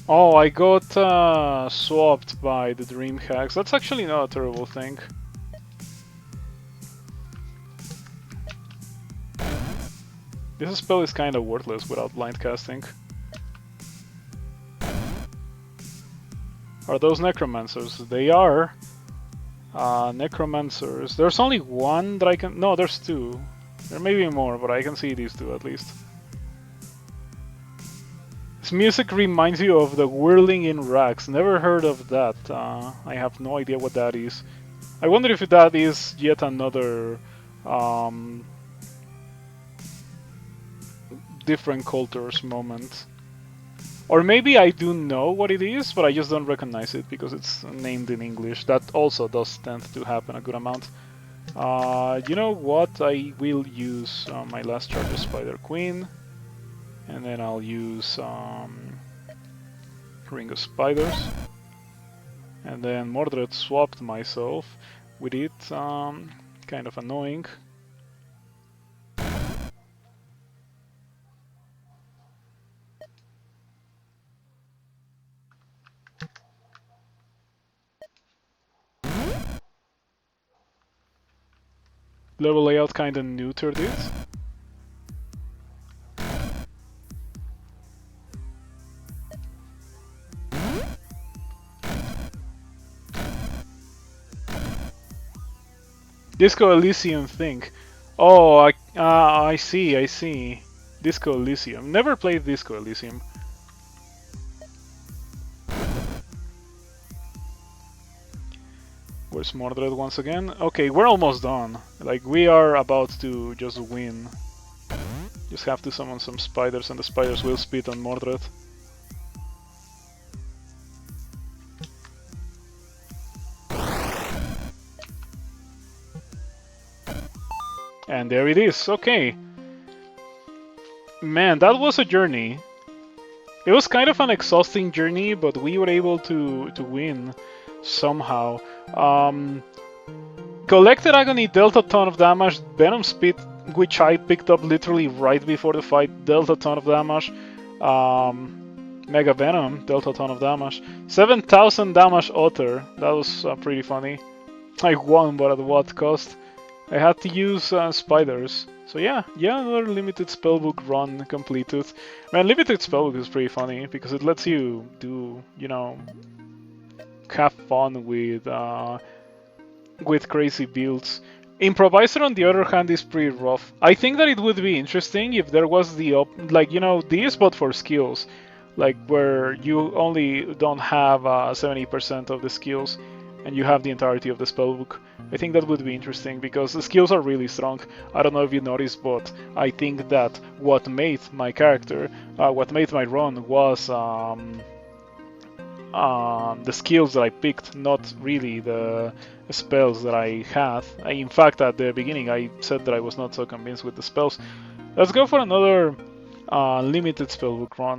Oh, I got swapped by the Dream Hacks. That's actually not a terrible thing. This spell is kind of worthless without blind casting. Are those necromancers? They are. Necromancers. There's only one that I can... No, there's 2. There may be more, but I can see these 2 at least. This music reminds you of the Whirling in Rags. Never heard of that. I have no idea what that is. I wonder if that is yet another different cultures moment. Or maybe I do know what it is, but I just don't recognize it because it's named in English. That also does tend to happen a good amount. You know what? I will use my last charge of Spider Queen. And then I'll use Ring of Spiders. And then Mordred swapped myself with it. Kind of annoying. Level layout kinda neutered it. Disco Elysium thing. Oh, I see, I see. Disco Elysium. Never played Disco Elysium. Where's Mordred once again? Okay, we're almost done. Like, we are about to just win. Just have to summon some spiders and the spiders will spit on Mordred. And there it is, okay. Man, that was a journey. It was kind of an exhausting journey, but we were able to win somehow. Collected Agony dealt a ton of damage. Venom Spit, which I picked up literally right before the fight, dealt a ton of damage. Mega Venom dealt a ton of damage. 7,000 damage Otter. That was pretty funny. I won, but at what cost? I had to use spiders. So yeah, another limited spellbook run completed. Man, limited spellbook is pretty funny because it lets you do, have fun with crazy builds. Improviser, on the other hand, is pretty rough. I think that it would be interesting if there was this, but for skills, like where you only don't have 70% of the skills, and you have the entirety of the spellbook. I think that would be interesting because the skills are really strong. I don't know if you noticed, but I think that what made my character, what made my run was the skills that I picked, not really the spells that I had. In fact, at the beginning, I said that I was not so convinced with the spells. Let's go for another limited spellbook run.